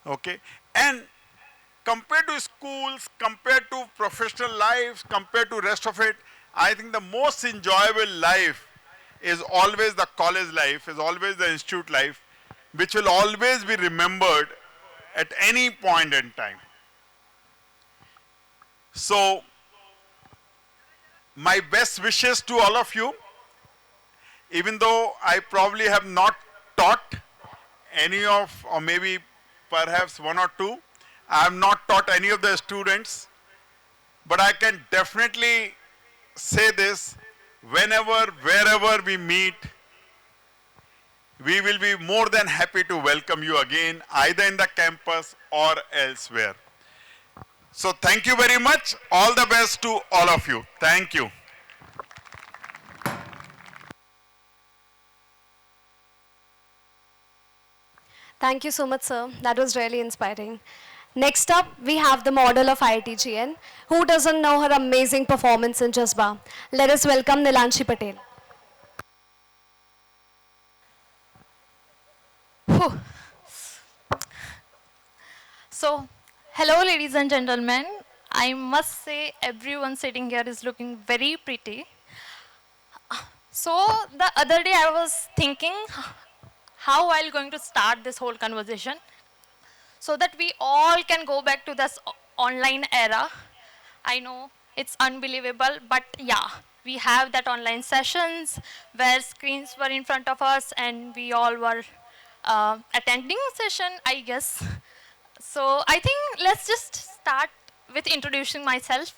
Okay? And compared to schools, compared to professional lives, compared to rest of it, I think the most enjoyable life is always the college life, is always the institute life, which will always be remembered at any point in time. So, my best wishes to all of you, even though I probably have not taught any of, or maybe perhaps one or two, I have not taught any of the students, but I can definitely say this, whenever, wherever we meet, we will be more than happy to welcome you again, either in the campus or elsewhere. So thank you very much. All the best to all of you. Thank you. Thank you so much, sir. That was really inspiring. Next up, we have the model of IITGN. Who doesn't know her amazing performance in Jasba? Let us welcome Nilanshi Patel. So, hello ladies and gentlemen. I must say everyone sitting here is looking very pretty. So, the other day I was thinking how I'm going to start this whole conversation so that we all can go back to this online era. I know it's unbelievable, but yeah, we have that online sessions where screens were in front of us and we all were attending a session, I guess. So I think let's just start with introducing myself.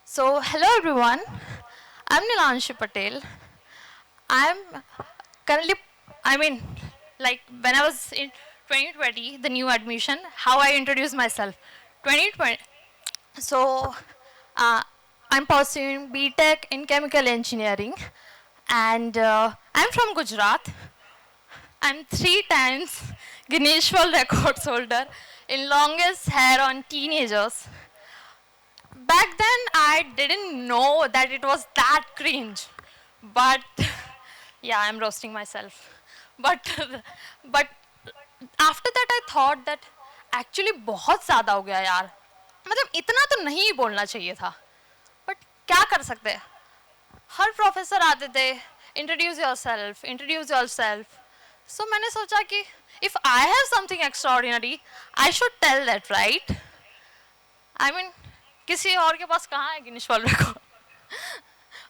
So hello everyone, I'm Nilanshi Patel. I'm currently, like when I was in 2020, the new admission, how I introduce myself. 2020, so I'm pursuing BTech in chemical engineering, and I'm from Gujarat. I'm 3 times Guinness World Records holder in longest hair on teenagers. Back then, I didn't know that it was that cringe, but yeah, I'm roasting myself. But after that, I thought that actually बहुत ज़्यादा हो गया यार. मतलब इतना तो नहीं बोलना चाहिए था. But क्या कर सकते हर प्रोफेसर आते थे, introduce yourself. So मैंने सोचा कि if I have something extraordinary, I should tell that, right? I mean, किसी और के पास कहाँ है Guinness world record?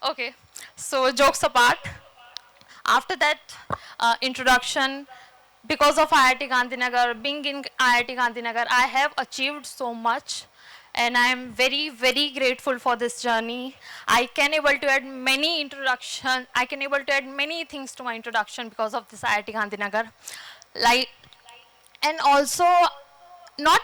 Okay, so jokes apart, after that introduction, because of IIT Gandhinagar, being in IIT Gandhinagar, I have achieved so much and I am very, very grateful for this journey. I can able to add many introduction, I can able to add many things to my introduction because of this IIT Gandhinagar. Like, and also not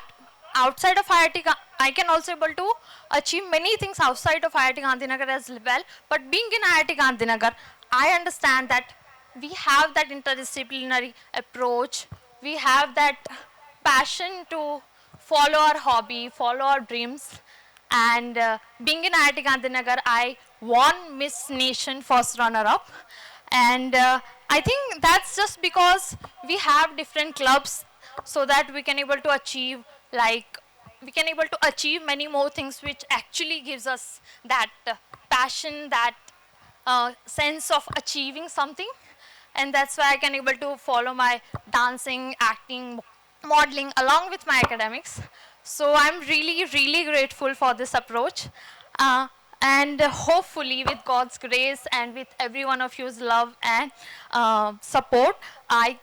outside of IIT, I can also able to achieve many things outside of IIT Gandhinagar as well. But being in IIT Gandhinagar, I understand that we have that interdisciplinary approach. We have that passion to follow our hobby, follow our dreams. And being in IIT Gandhinagar, I won Miss Nation first runner-up. And I think that's just because we have different clubs so that we can able to achieve like we can able to achieve many more things which actually gives us that passion, that sense of achieving something. And that's why I can able to follow my dancing, acting, modeling along with my academics. So I'm really, really grateful for this approach. And hopefully with God's grace and with every one of you's love and support, I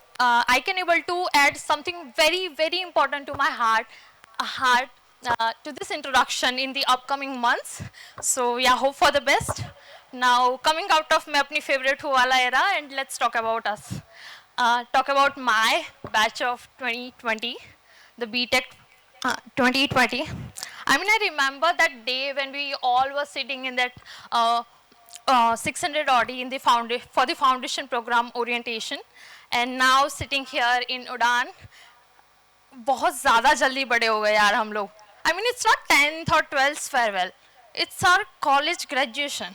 can able to add something very, very important to my heart to this introduction in the upcoming months. So yeah, hope for the best. Now coming out of my apni favorite Huwala era, and let's talk about us. Talk about my batch of 2020, the BTech 2020. I mean, I remember that day when we all were sitting in that 600 odd in the for the foundation program orientation, and now sitting here in Udaan. बहुत ज़्यादा जल्दी बड़े हो गए यार हम लोग. I mean, it's not 10th or 12th farewell. It's our college graduation.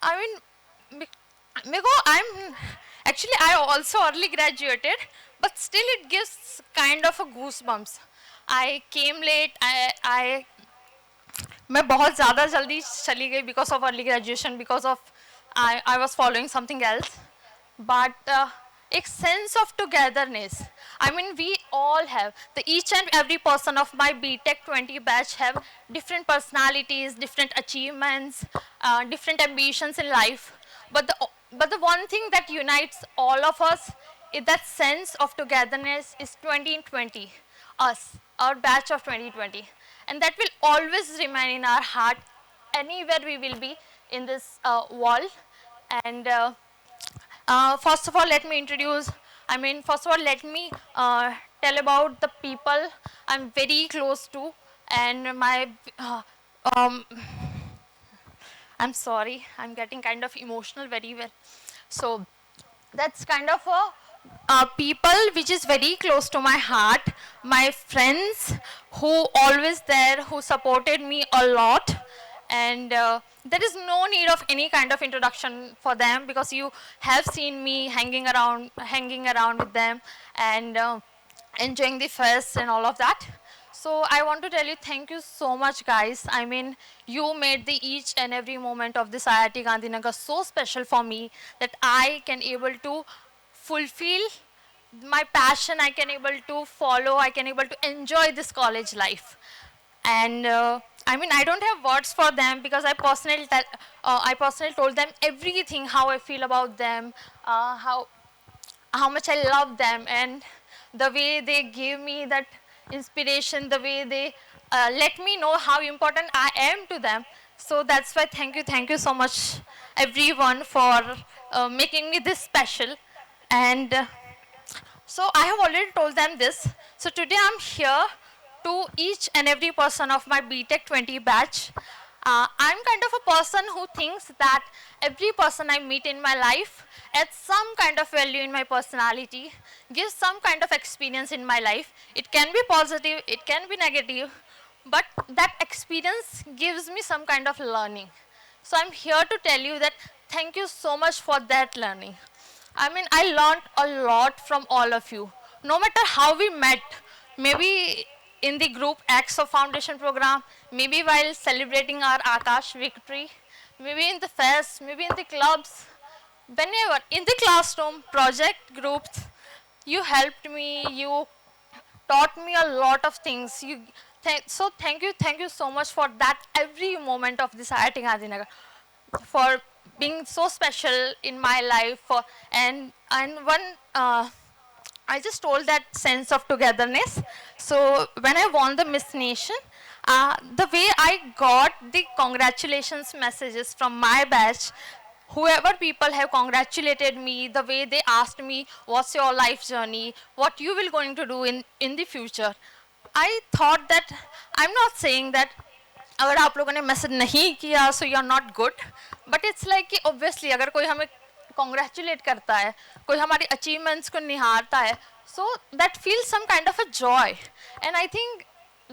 I mean, I also early graduated, but still it gives kind of a goosebumps. I came late. मैं बहुत ज़्यादा जल्दी चली गई because of early graduation, because of I was following something else. But a sense of togetherness. I mean, we all have, each and every person of my BTech 20 batch have different personalities, different achievements, different ambitions in life. But the one thing that unites all of us is that sense of togetherness is 2020, us, our batch of 2020. And that will always remain in our heart anywhere we will be in this world. And first of all, let me tell about the people I'm very close to, and my, I'm sorry, I'm getting kind of emotional very well. So that's kind of a people which is very close to my heart, my friends who always there, who supported me a lot. And there is no need of any kind of introduction for them because you have seen me hanging around with them and enjoying the fest and all of that. So I want to tell you thank you so much, guys. I mean, you made the each and every moment of this IIT Gandhinagar so special for me that I can able to fulfill my passion, I can able to follow, I can able to enjoy this college life. And I mean, I don't have words for them because I personally told them everything, how I feel about them, how much I love them, and the way they gave me that inspiration, the way they let me know how important I am to them. So that's why thank you so much everyone for making me this special. And so I have already told them this. So today I'm here to each and every person of my BTech 20 batch. I'm kind of a person who thinks that every person I meet in my life adds some kind of value in my personality, gives some kind of experience in my life. It can be positive, it can be negative, but that experience gives me some kind of learning. So I'm here to tell you that thank you so much for that learning. I mean, I learned a lot from all of you. No matter how we met, maybe in the group X of Foundation program, maybe while celebrating our Akash victory, maybe in the fest, maybe in the clubs, whenever in the classroom, project groups, you helped me, you taught me a lot of things. So thank you so much for that every moment of this IIT Gandhinagar, for being so special in my life. And one, I just told that sense of togetherness. So when I won the Miss Nation, the way I got the congratulations messages from my batch, whoever people have congratulated me, the way they asked me, what's your life journey, what you will going to do in the future. I thought that, I'm not saying that अगर आप लोगों ने message नहीं किया so you are not good, but it's like कि obviously अगर कोई हमें कॉन्ग्रेचुलेट करता है, कोई हमारी अचीवमेंट्स को निहारता है, so that feel some kind of a joy. And I think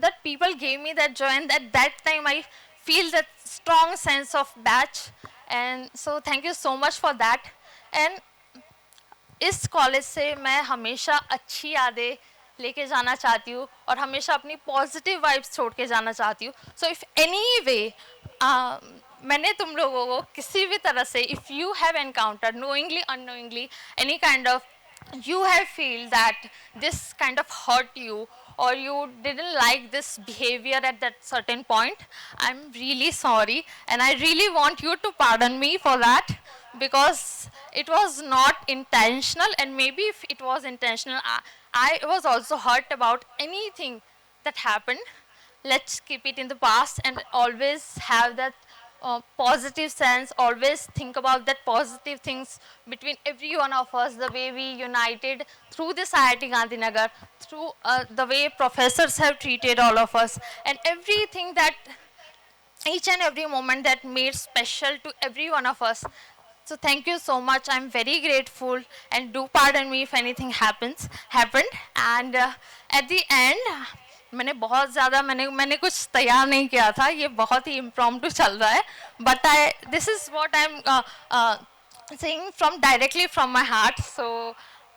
that people gave me that joy, and at that time I feel that strong sense of batch, and so thank you so much for that. And इस college से मैं हमेशा अच्छी यादें लेके जाना चाहती हूँ और हमेशा अपनी पॉजिटिव वाइब्स छोड़ के जाना चाहती हूँ. सो इफ़ एनी वे मैंने तुम लोगों को किसी भी तरह से, if you have encountered knowingly unknowingly any kind of, you have feel that this kind of hurt you or you didn't like this behavior at that certain point, I'm really sorry and I really want you to pardon me for that, because it was not intentional, and maybe if it was intentional, I was also hurt about anything that happened. Let's keep it in the past and always have that positive sense, always think about that positive things between every one of us, the way we united through this IIT Gandhinagar, through the way professors have treated all of us, and everything that, each and every moment that made special to every one of us. So thank you so much. I'm very grateful, and do pardon me if anything happened. And at the end, मैंने कुछ तैयार नहीं किया था, ये बहुत ही impromptu चल रहा है, but this is what I'm saying directly from my heart. So,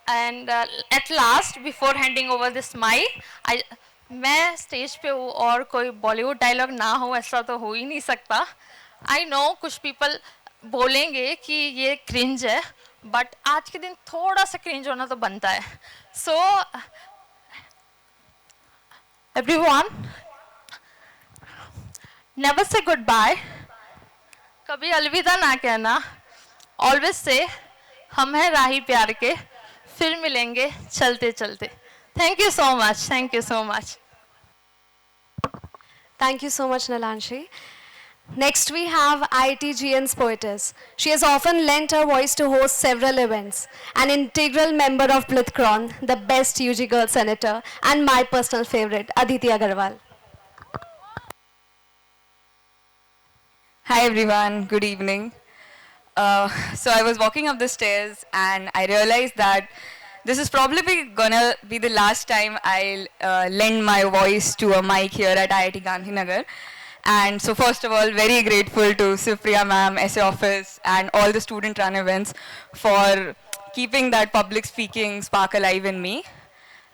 and at last, before handing over this mic, मैं स्टेज पे हूँ और कोई बॉलीवुड डायलॉग ना हो ऐसा तो हो ही नहीं सकता. आई नो कुछ पीपल बोलेंगे कि ये क्रिंज है, बट आज के दिन थोड़ा सा क्रिंज होना तो बनता है. So everyone, never say goodbye, कभी अलविदा ना कहना, ऑलवेज से हम हैं राही प्यार के, फिर मिलेंगे चलते चलते. Thank you so much, thank you so much. Thank you so much, Nalanshi. Next, we have IITGN's poetess. She has often lent her voice to host several events. An integral member of Blitzkrieg, the best UG girl senator, and my personal favorite, Aditi Agarwal. Hi everyone, good evening. So I was walking up the stairs and I realized that this is probably gonna be the last time I'll lend my voice to a mic here at IIT Gandhinagar. And so first of all, very grateful to Priya ma'am, SA office, and all the student run events for keeping that public speaking spark alive in me.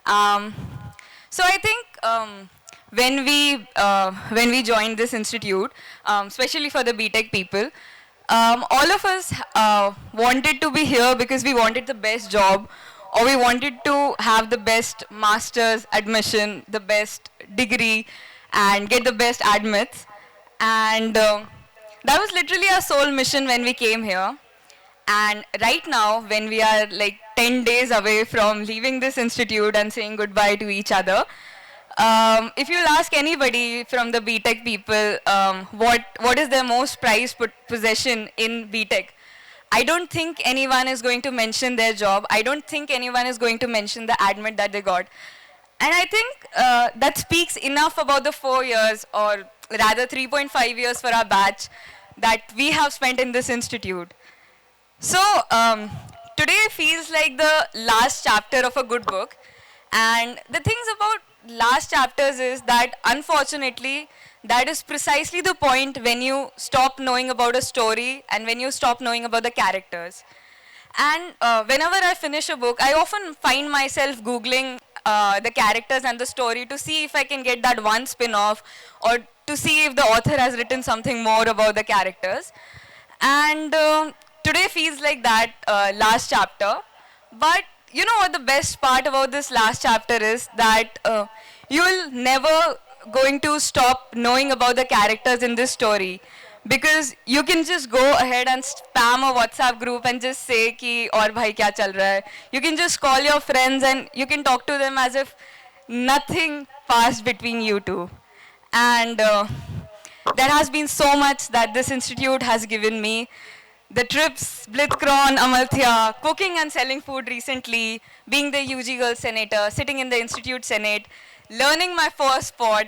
So I think when we joined this institute, especially for the BTech people, all of us wanted to be here because we wanted the best job, or we wanted to have the best master's admission, the best degree, and get the best admits. And that was literally our sole mission when we came here. And right now, when we are like 10 days away from leaving this institute and saying goodbye to each other, if you'll ask anybody from the BTech people what is their most prized possession in BTech, I don't think anyone is going to mention their job. I don't think anyone is going to mention the admit that they got. And I think that speaks enough about the 4 years, or rather 3.5 years for our batch, that we have spent in this institute. So today feels like the last chapter of a good book. And the things about last chapters is that, unfortunately, that is precisely the point when you stop knowing about a story and when you stop knowing about the characters. And whenever I finish a book, I often find myself Googling the characters and the story to see if I can get that one spin-off, or to see if the author has written something more about the characters. And today feels like that last chapter. But you know what the best part about this last chapter is? That you'll never going to stop knowing about the characters in this story. Because you can just go ahead and spam a WhatsApp group and just say कि और भाई क्या चल रहा है. You can just call your friends and you can talk to them as if nothing passed between you two. And there has been so much that this institute has given me. The trips, Blitzkron, Amalthya, cooking and selling food recently, being the UG Girls Senator, sitting in the Institute Senate, learning my first sport,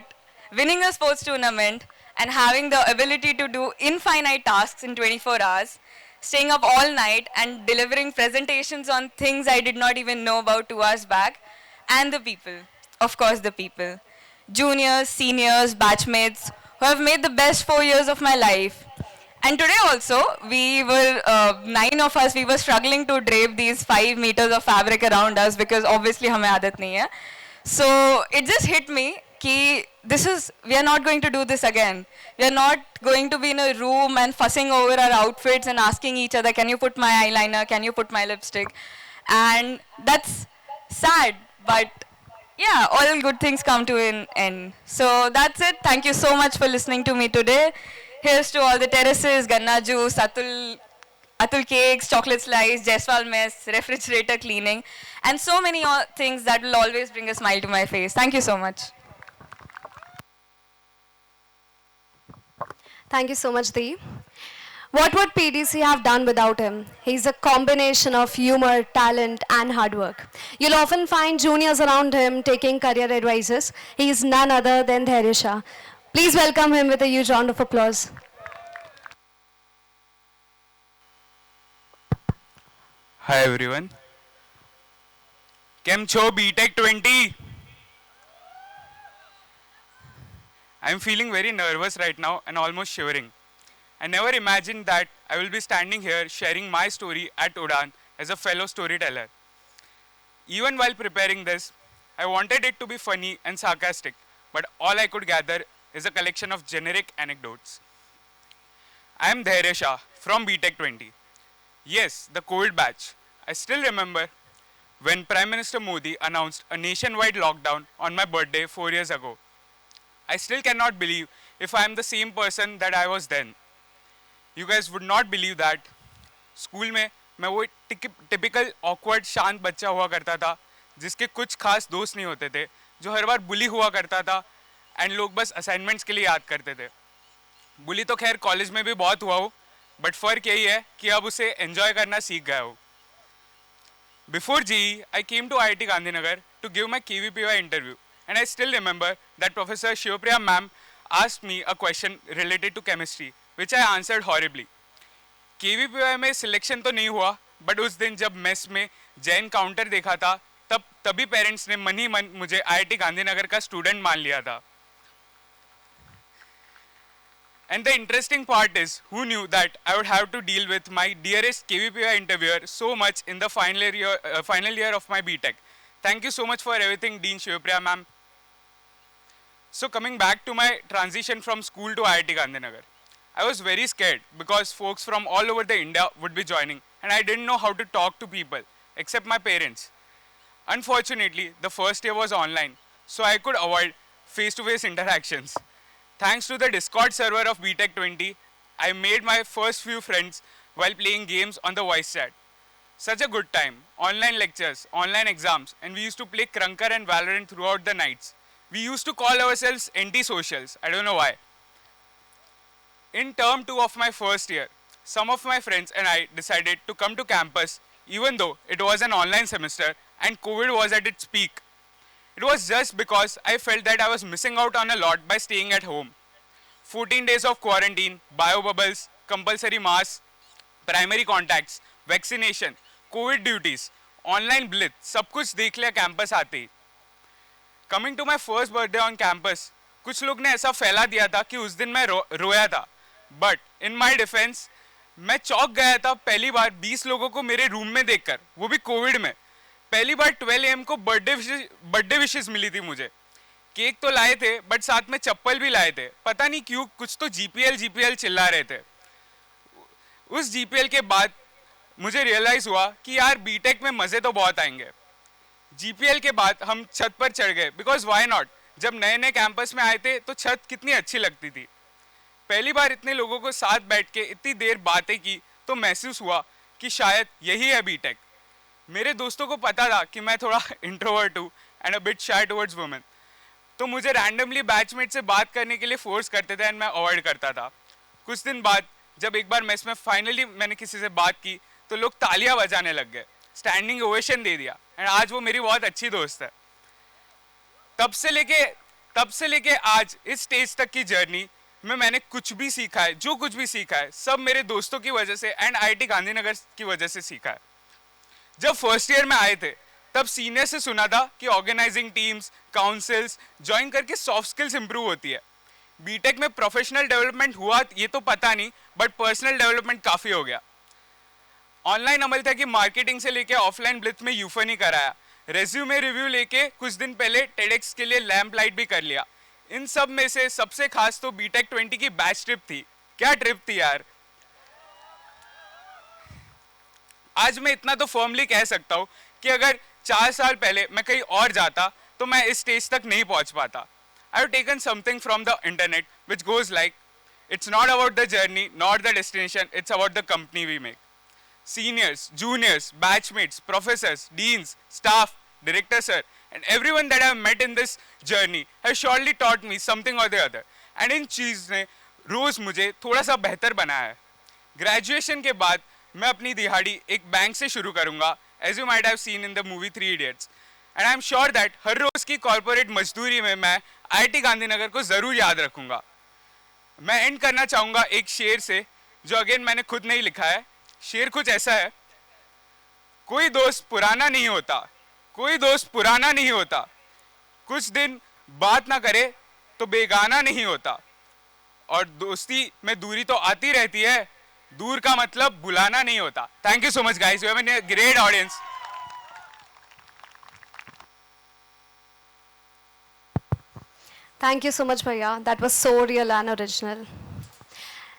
winning a sports tournament, and having the ability to do infinite tasks in 24 hours, staying up all night and delivering presentations on things I did not even know about 2 hours back, and the people, of course the people. Juniors, seniors, batchmates, who have made the best 4 years of my life. And today also, we were, 9 of us, we were struggling to drape these 5 meters of fabric around us because obviously हमें आदत नहीं है. So it just hit me कि we are not going to do this again. We are not going to be in a room and fussing over our outfits and asking each other, can you put my eyeliner, can you put my lipstick? And that's sad, but yeah, all good things come to an end. So that's it. Thank you so much for listening to me today. Here's to all the terraces, Ganna juice, Atul cakes, chocolate slice, Jaiswal mess, refrigerator cleaning, and so many things that will always bring a smile to my face. Thank you so much. Thank you so much, Dee. What would PDC have done without him? He's a combination of humor, talent, and hard work. You'll often find juniors around him taking career advices. He's none other than Dhairya. Please welcome him with a huge round of applause. Hi everyone. Kem cho BTech 20? I'm feeling very nervous right now and almost shivering. I never imagined that I will be standing here sharing my story at Udaan as a fellow storyteller. Even while preparing this, I wanted it to be funny and sarcastic, but all I could gather is a collection of generic anecdotes. I am Dhairya from BTech 20. Yes, the COVID batch. I still remember when Prime Minister Modi announced a nationwide lockdown on my birthday 4 years ago. I still cannot believe if I am the same person that I was then. You guys would not believe that. School में मैं वो typical awkward शांत बच्चा हुआ करता था जिसके कुछ खास दोस्त नहीं होते थे, जो हर बार बुली हुआ करता था एंड लोग बस असाइनमेंट्स के लिए याद करते थे. बुली तो खैर कॉलेज में भी बहुत हुआ हो, बट फर्क यही है कि अब उसे एंजॉय करना सीख गया हो. Before GE, I came to IIT Gandhinagar to give my KVPY interview, and I still remember that Professor Shiv ma'am asked me a question related to chemistry, which I answered horribly. KVPY में selection तो नहीं हुआ, but उस दिन जब mess में Jain counter देखा था, तभी पेरेंट्स ने मन ही मन मुझे IIT गांधीनगर का स्टूडेंट मान लिया था. And the interesting part is, who knew that I would have to deal with my dearest KVPY interviewer so much in the final year of my BTech. Thank you so much for everything, Dean Shivpriya ma'am. So coming back to my transition from school to IIT Gandhinagar, I was very scared because folks from all over the India would be joining and I didn't know how to talk to people except my parents. Unfortunately, the first year was online, so I could avoid face-to-face interactions. Thanks to the Discord server of BTech 20, I made my first few friends while playing games on the voice chat. Such a good time, online lectures, online exams, and we used to play Krunker and Valorant throughout the nights. We used to call ourselves anti-socials, I don't know why. In term 2 of my first year, some of my friends and I decided to come to campus even though it was an online semester and COVID was at its peak. It was just because I felt that I was missing out on a lot by staying at home. 14 days of quarantine, bio bubbles, compulsory masks, primary contacts, vaccination, COVID duties, online blitz, सब कुछ देख लिया campus आते ही. Coming to my first birthday on campus, कुछ लोग ने ऐसा फैला दिया था कि उस दिन मैं रोया था. But in my defense, मैं चौंक गया था पहली बार 20 लोगों को मेरे रूम में देखकर, वो भी कोविड में. पहली बार 12 AM को बर्थडे विशेस मिली थी मुझे. केक तो लाए थे बट साथ में चप्पल भी लाए थे. पता नहीं क्यों कुछ तो GPL चिल्ला रहे थे. उस GPL के बाद मुझे रियलाइज़ हुआ कि यार बीटेक में मज़े तो बहुत आएंगे। जीपीएल के बाद हम छत पर चढ़ गए, बिकॉज वाई नॉट। जब नए नए कैंपस में आए थे तो छत कितनी अच्छी लगती थी। पहली बार इतने लोगों को साथ बैठ के इतनी देर बातें की तो महसूस हुआ कि शायद यही है बीटेक। मेरे दोस्तों को पता था कि मैं थोड़ा इंट्रोवर्ट हूँ and a bit shy towards women, तो मुझे रैंडमली बैचमेट से बात करने के लिए फोर्स करते थे एंड मैं अवॉइड करता था। कुछ दिन बाद जब एक बार मेस में फाइनली मैंने किसी से बात की तो लोग तालियां बजाने लग गए, स्टैंडिंग ओवेशन दे दिया एंड आज वो मेरी बहुत अच्छी दोस्त है। तब से लेके आज इस स्टेज तक की जर्नी में मैंने कुछ भी सीखा है, जो कुछ भी सीखा है सब मेरे दोस्तों की वजह से एंड आईआईटी गांधीनगर की वजह से सीखा है। जब फर्स्ट ईयर में आए थे तब सीनियर से सुना था कि ऑर्गेनाइजिंग टीम्स, काउंसिल्स ज्वाइन करके सॉफ्ट स्किल्स इंप्रूव होती है। बीटेक में प्रोफेशनल डेवलपमेंट हुआ ये तो पता नहीं, बट पर्सनल डेवलपमेंट काफ़ी हो गया। ऑनलाइन अमल था कि मार्केटिंग से लेके ऑफलाइन ब्लिथ में यूफन ही कराया, रेज्यूमे रिव्यू लेके कुछ दिन पहले टेडेक्स के लिए लैम्प लाइट भी कर लिया। इन सब में से सबसे खास तो बीटेक 20 की बैच ट्रिप थी। क्या ट्रिप थी यार। आज मैं इतना तो फर्मली कह सकता हूँ कि अगर 4 साल पहले मैं कहीं और जाता तो मैं इस स्टेज तक नहीं पहुंच पाता। I have taken something from the internet which goes like, it's not about the journey nor the destination, it's about the company we make. Seniors, juniors, batchmates, professors, deans, staff, director sir, and everyone that I have met in this journey has surely taught me something or the other. And इन चीज़ ने रोज़ मुझे थोड़ा सा बेहतर बनाया है। Graduation के बाद मैं अपनी दिहाड़ी एक बैंक से शुरू करूँगा, as you might have seen in the movie 3 Idiots. And I am sure that हर रोज़ की कॉर्पोरेट मजदूरी में मैं आईआईटी गांधीनगर को ज़रूर याद रखूँगा। मैं एंड करना चाहूँगा एक शेर से जो अगेन मैंने खुद नहीं लिखा है। शेर कुछ ऐसा है, कोई दोस्त पुराना नहीं होता, कोई दोस्त पुराना नहीं होता, कुछ दिन बात ना करे तो बेगाना नहीं होता, और दोस्ती में दूरी तो आती रहती है, दूर का मतलब बुलाना नहीं होता। Thank you so much guys, you have a great audience. Thank you so much, Bhaiya. That was so real and original.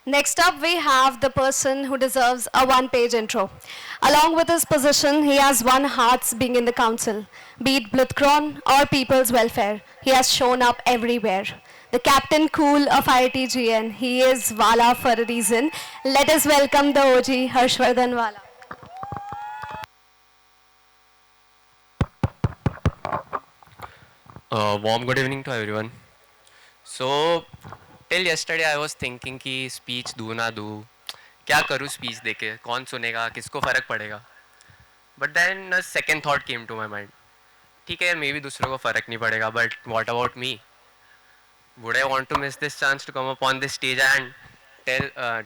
Next up, we have the person who deserves a one-page intro. Along with his position, he has won hearts being in the council, be it Blitzkron or people's welfare. He has shown up everywhere. The Captain Cool of IITGN. He is Wala for a reason. Let us welcome the OG, Harshvardhan Wala. Warm good evening to everyone. So, till yesterday I was thinking कि speech दूँ ना दूँ, क्या करूँ speech देके, कौन सुनेगा, किसको फ़र्क पड़ेगा. But then a second thought came to my mind. ठीक है, maybe दूसरों को फ़र्क नहीं पड़ेगा, but what about me? Would I want to miss this chance to come up on this stage and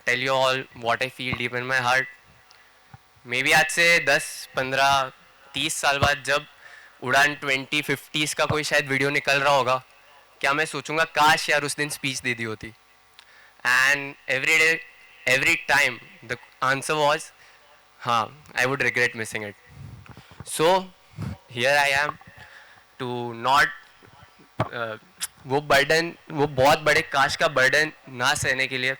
tell you all what I feel deep in my heart? Maybe आज से 10, 15, 30 साल बाद जब उड़ान 2050s का कोई शायद वीडियो निकल रहा होगा, क्या मैं सोचूंगा काश यार उस दिन स्पीच दे दी होती. And every time the answer was हाँ, I would regret missing it. So here I am to not वो बर्डन, वो बहुत बड़े काश का बर्डन ना सहने के लिए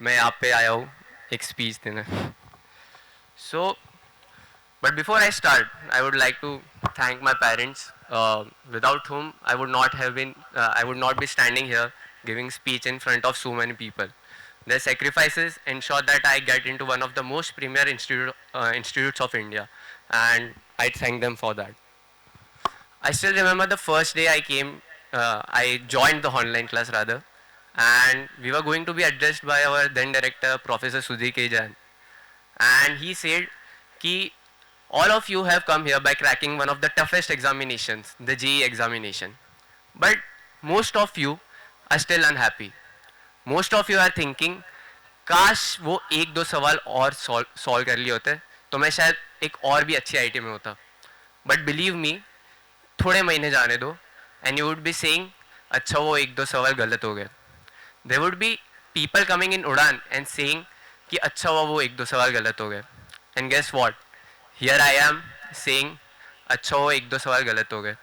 मैं यहाँ पे आया हूँ एक स्पीच देने. सो but before I start, I would like to thank my parents, without whom I would not be standing here giving speech in front of so many people. Their sacrifices ensure that I get into one of the most premier institutes of India, and I thank them for that. I still remember the first day I joined the online class rather, and we were going to be addressed by our then director, Professor Sudhi K. Jain, and he said कि all of you have come here by cracking one of the toughest examinations, the JEE examination. But most of you are still unhappy. Most of you are thinking, काश वो एक दो सवाल और solve कर लिए होते तो मैं शायद एक और भी अच्छी आईटी में होता. But believe me, थोड़े महीने जाने दो and you would be saying, अच्छा वो एक दो सवाल गलत हो गए. There would be people coming in Udaan and saying कि अच्छा वो एक दो सवाल गलत हो गए. And guess what? Here I am saying, अच्छा वो एक दो सवाल गलत हो गए.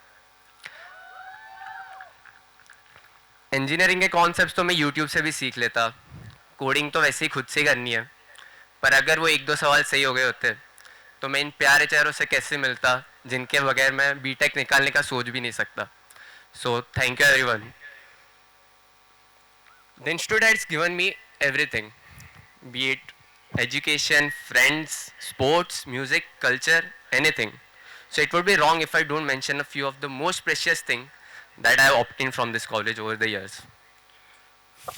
इंजीनियरिंग के कॉन्सेप्ट्स तो मैं यूट्यूब से भी सीख लेता, कोडिंग तो वैसे ही खुद से करनी है, पर अगर वो एक दो सवाल सही हो गए होते तो मैं इन प्यारे चेहरों से कैसे मिलता जिनके बगैर मैं बीटेक निकालने का सोच भी नहीं सकता. So thank you everyone. The institute has given me everything, be it education, friends, sports, music, culture, anything. So it would be wrong if I don't mention a few of the most precious things that I have obtained from this college over the years.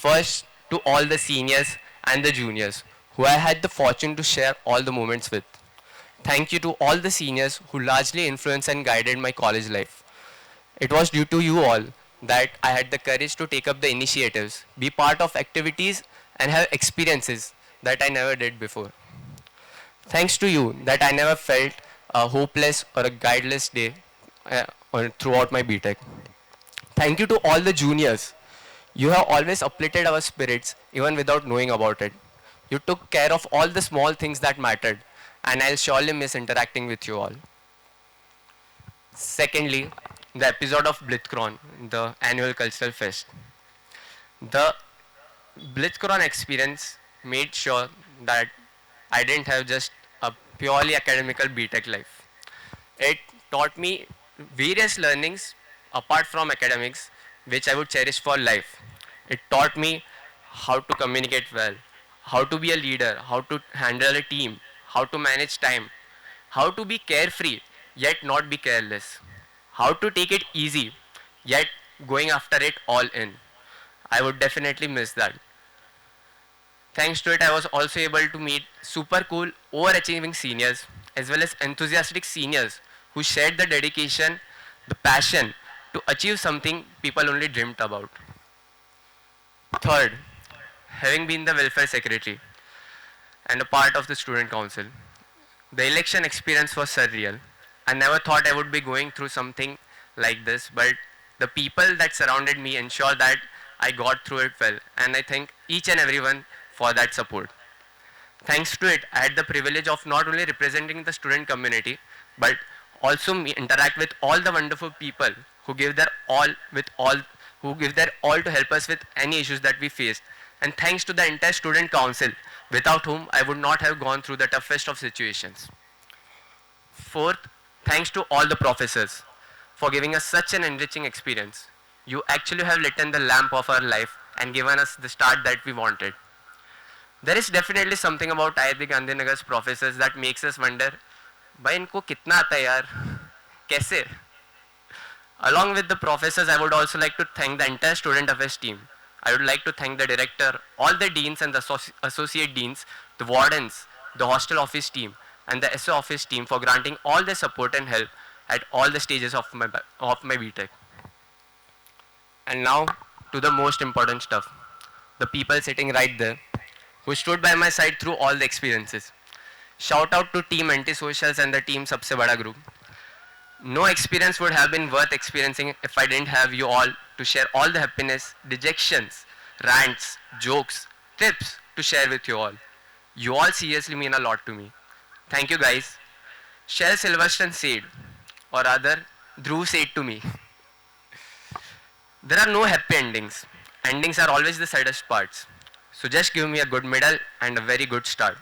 First, to all the seniors and the juniors who I had the fortune to share all the moments with. Thank you to all the seniors who largely influenced and guided my college life. It was due to you all that I had the courage to take up the initiatives, be part of activities, and have experiences that I never did before. Thanks to you that I never felt a hopeless or a guideless day or throughout my BTech. Thank you to all the juniors. You have always uplifted our spirits even without knowing about it. You took care of all the small things that mattered, and I'll surely miss interacting with you all. Secondly, the episode of Blitzkron, the annual cultural fest. The Blitzkron experience made sure that I didn't have just a purely academical BTech life. It taught me various learnings apart from academics, which I would cherish for life. It taught me how to communicate well, how to be a leader, how to handle a team, how to manage time, how to be carefree yet not be careless, how to take it easy yet going after it all in. I would definitely miss that. Thanks to it, I was also able to meet super cool, overachieving seniors as well as enthusiastic seniors who shared the dedication, the passion to achieve something people only dreamt about. Third, having been the welfare secretary and a part of the student council, the election experience was surreal. I never thought I would be going through something like this, but the people that surrounded me ensured that I got through it well, and I thank each and everyone for that support. Thanks to it, I had the privilege of not only representing the student community, but also interact with all the wonderful people who give their all to help us with any issues that we faced. And thanks to the entire student council, without whom I would not have gone through the toughest of situations. Fourth, thanks to all the professors for giving us such an enriching experience. You actually have lit the lamp of our life and given us the start that we wanted. There is definitely something about IIT Gandhinagar's professors that makes us wonder, भाई इनको कितना आता है यार, कैसे? Along with the professors, I would also like to thank the entire student affairs team. I would like to thank the director, all the deans and the associate deans, the wardens, the hostel office team, and the SO office team for granting all their support and help at all the stages of my BTech. And now to the most important stuff, the people sitting right there who stood by my side through all the experiences. Shout out to team anti-socials and the team Sabse Bada group. No experience would have been worth experiencing if I didn't have you all to share all the happiness, dejections, rants, jokes, tips to share with you all. You all seriously mean a lot to me. Thank you guys. Shell Silverstone said, or rather, Dhruv said to me, there are no happy endings. Endings are always the saddest parts. So just give me a good middle and a very good start.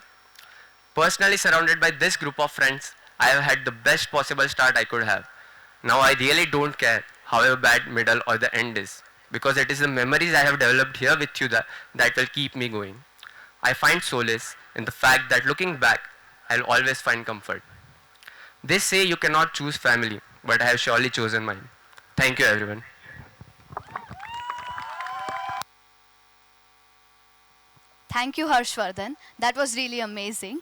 Personally surrounded by this group of friends, I have had the best possible start I could have. Now I really don't care however bad middle or the end is, because it is the memories I have developed here with you that will keep me going. I find solace in the fact that looking back, I'll always find comfort. They say you cannot choose family, but I have surely chosen mine. Thank you everyone. Thank you, Harshvardhan. That was really amazing.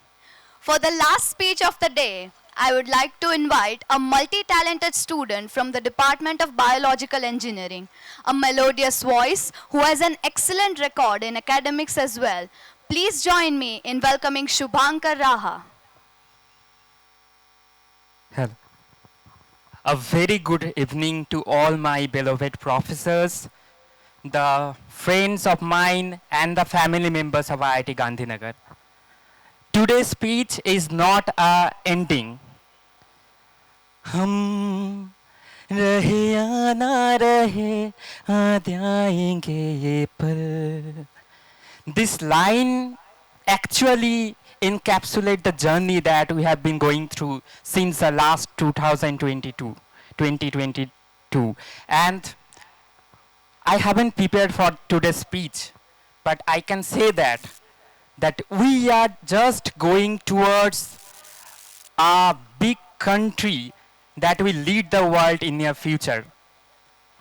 For the last speech of the day, I would like to invite a multi-talented student from the Department of Biological Engineering, a melodious voice who has an excellent record in academics as well. Please join me in welcoming Shubhankar Raha. Hello. A very good evening to all my beloved professors, the friends of mine and the family members of IIT Gandhinagar. Today's speech is not a ending. हम रहे या ना रहे याद आएंगे ये पल. This line actually encapsulate the journey that we have been going through since the last 2022. And I haven't prepared for today's speech, but I can say that we are just going towards a big country that will lead the world in near future.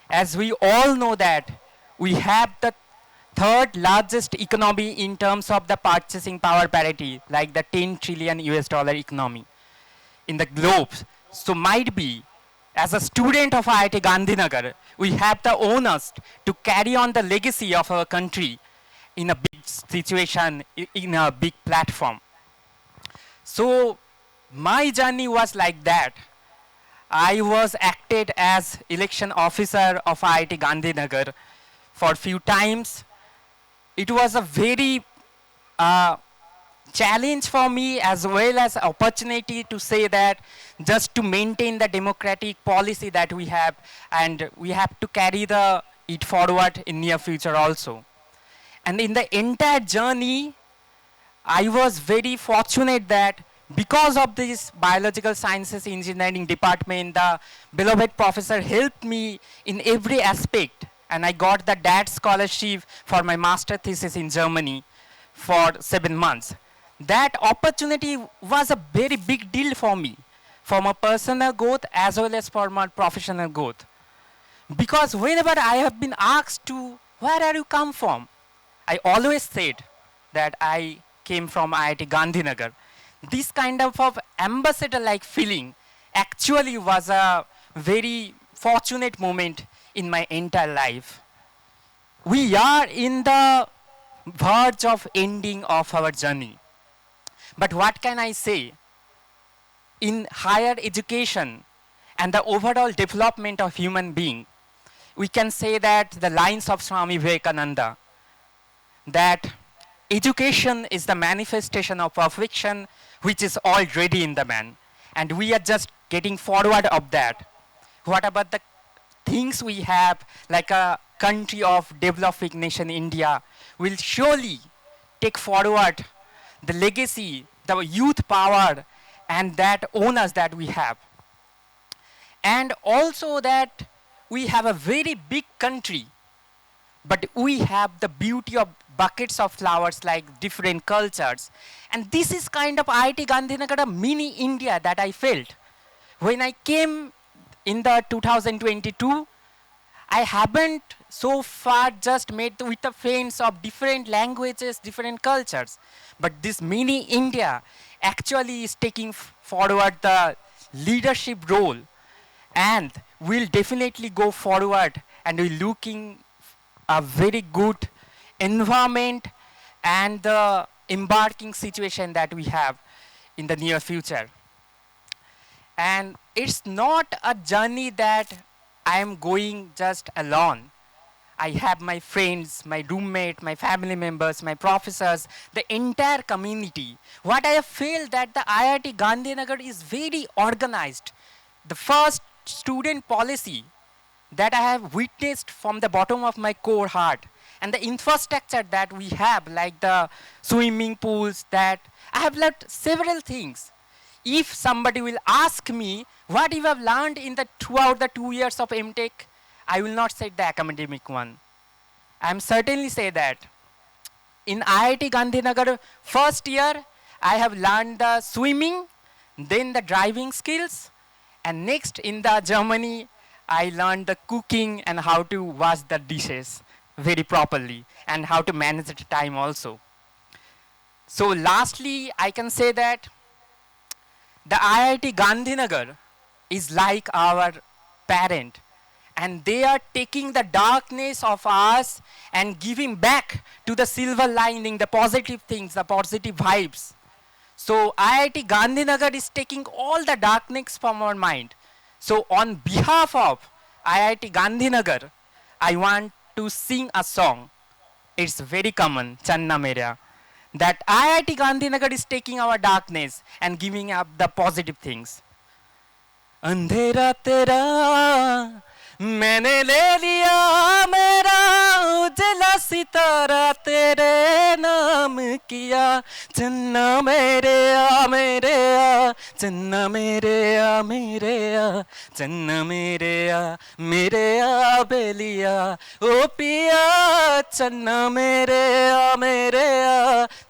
As we all know that we have the third largest economy in terms of the purchasing power parity, like the 10 trillion US dollar economy in the globe. So might be, as a student of IIT Gandhinagar, we have the onus to carry on the legacy of our country in a big situation, in a big platform. So my journey was like that. I was acted as election officer of IIT Gandhinagar for a few times. It was a very challenge for me as well as opportunity to say that just to maintain the democratic policy that we have, and we have to carry it forward in near future also. And in the entire journey, I was very fortunate that because of this biological sciences engineering department, the beloved professor helped me in every aspect. And I got the DAT scholarship for my master thesis in Germany for 7 months. That opportunity was a very big deal for me, for my personal growth as well as for my professional growth. Because whenever I have been asked to, where are you come from? I always said that I came from IIT Gandhinagar. This kind of ambassador-like feeling actually was a very fortunate moment in my entire life. We are in the verge of ending of our journey. But what can I say? In higher education and the overall development of human being, we can say that the lines of Swami Vivekananda, that education is the manifestation of perfection which is already in the man. And we are just getting forward of that. What about the things we have, like a country of developing nation India, will surely take forward the legacy, the youth power, and that onus that we have. And also that we have a very big country, but we have the beauty of buckets of flowers like different cultures. And this is kind of IIT Gandhinagar, a mini India that I felt. When I came in the 2022, I haven't so far just met with the friends of different languages, different cultures. But this mini India actually is taking forward the leadership role, and will definitely go forward, and we're looking a very good environment and the embarking situation that we have in the near future. And it's not a journey that I am going just alone. I have my friends, my roommate, my family members, my professors, the entire community. What I have felt that the IIT Gandhinagar is very organized. The first student policy that I have witnessed from the bottom of my core heart, and the infrastructure that we have, like the swimming pools, that I have learned several things. If somebody will ask me what you have learned throughout the 2 years of MTech, I will not say the academic one. I am certainly say that in IIT Gandhinagar first year, I have learned the swimming, then the driving skills, and next in the Germany, I learned the cooking and how to wash the dishes very properly, and how to manage the time also. So lastly, I can say that the IIT Gandhinagar is like our parent, and they are taking the darkness of us and giving back to the silver lining, the positive things, the positive vibes. So IIT Gandhinagar is taking all the darkness from our mind. So on behalf of IIT Gandhinagar, I want to sing a song. It's very common, Channa Meria, that IIT Gandhinagar is taking our darkness and giving up the positive things. अंधेरा तेरा मैंने ले लिया मेरा उजला सितारा तेरे नाम किया, चन्ना मेरे आ, चन्ना मेरे आ, चन्ना मेरे आ बेलिया, ओ पिया चन्ना मेरे आ,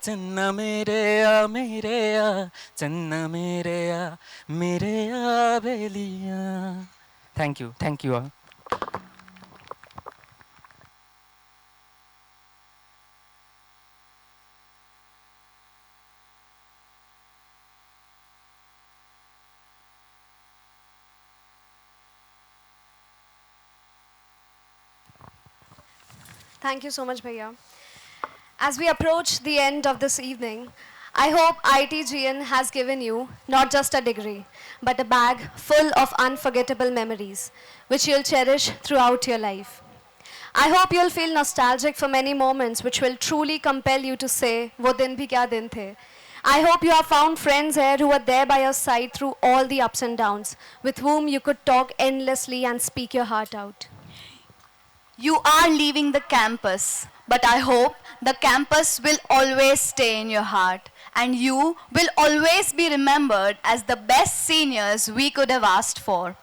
चन्ना मेरे आ, चन्ना मेरे आ बेलिया. Thank you all. Thank you so much, Bhaiya. As we approach the end of this evening, I hope ITGN has given you not just a degree, but a bag full of unforgettable memories, which you'll cherish throughout your life. I hope you'll feel nostalgic for many moments which will truly compel you to say, "Wo din bhi kya din the." I hope you have found friends here who were there by your side through all the ups and downs, with whom you could talk endlessly and speak your heart out. You are leaving the campus, but I hope the campus will always stay in your heart, and you will always be remembered as the best seniors we could have asked for.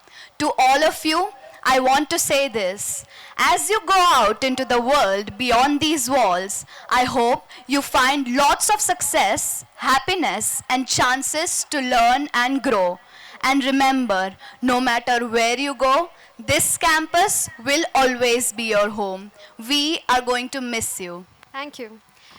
To all of you, I want to say this. As you go out into the world beyond these walls, I hope you find lots of success, happiness, and chances to learn and grow. And remember, no matter where you go, this campus will always be your home. We are going to miss you. Thank you.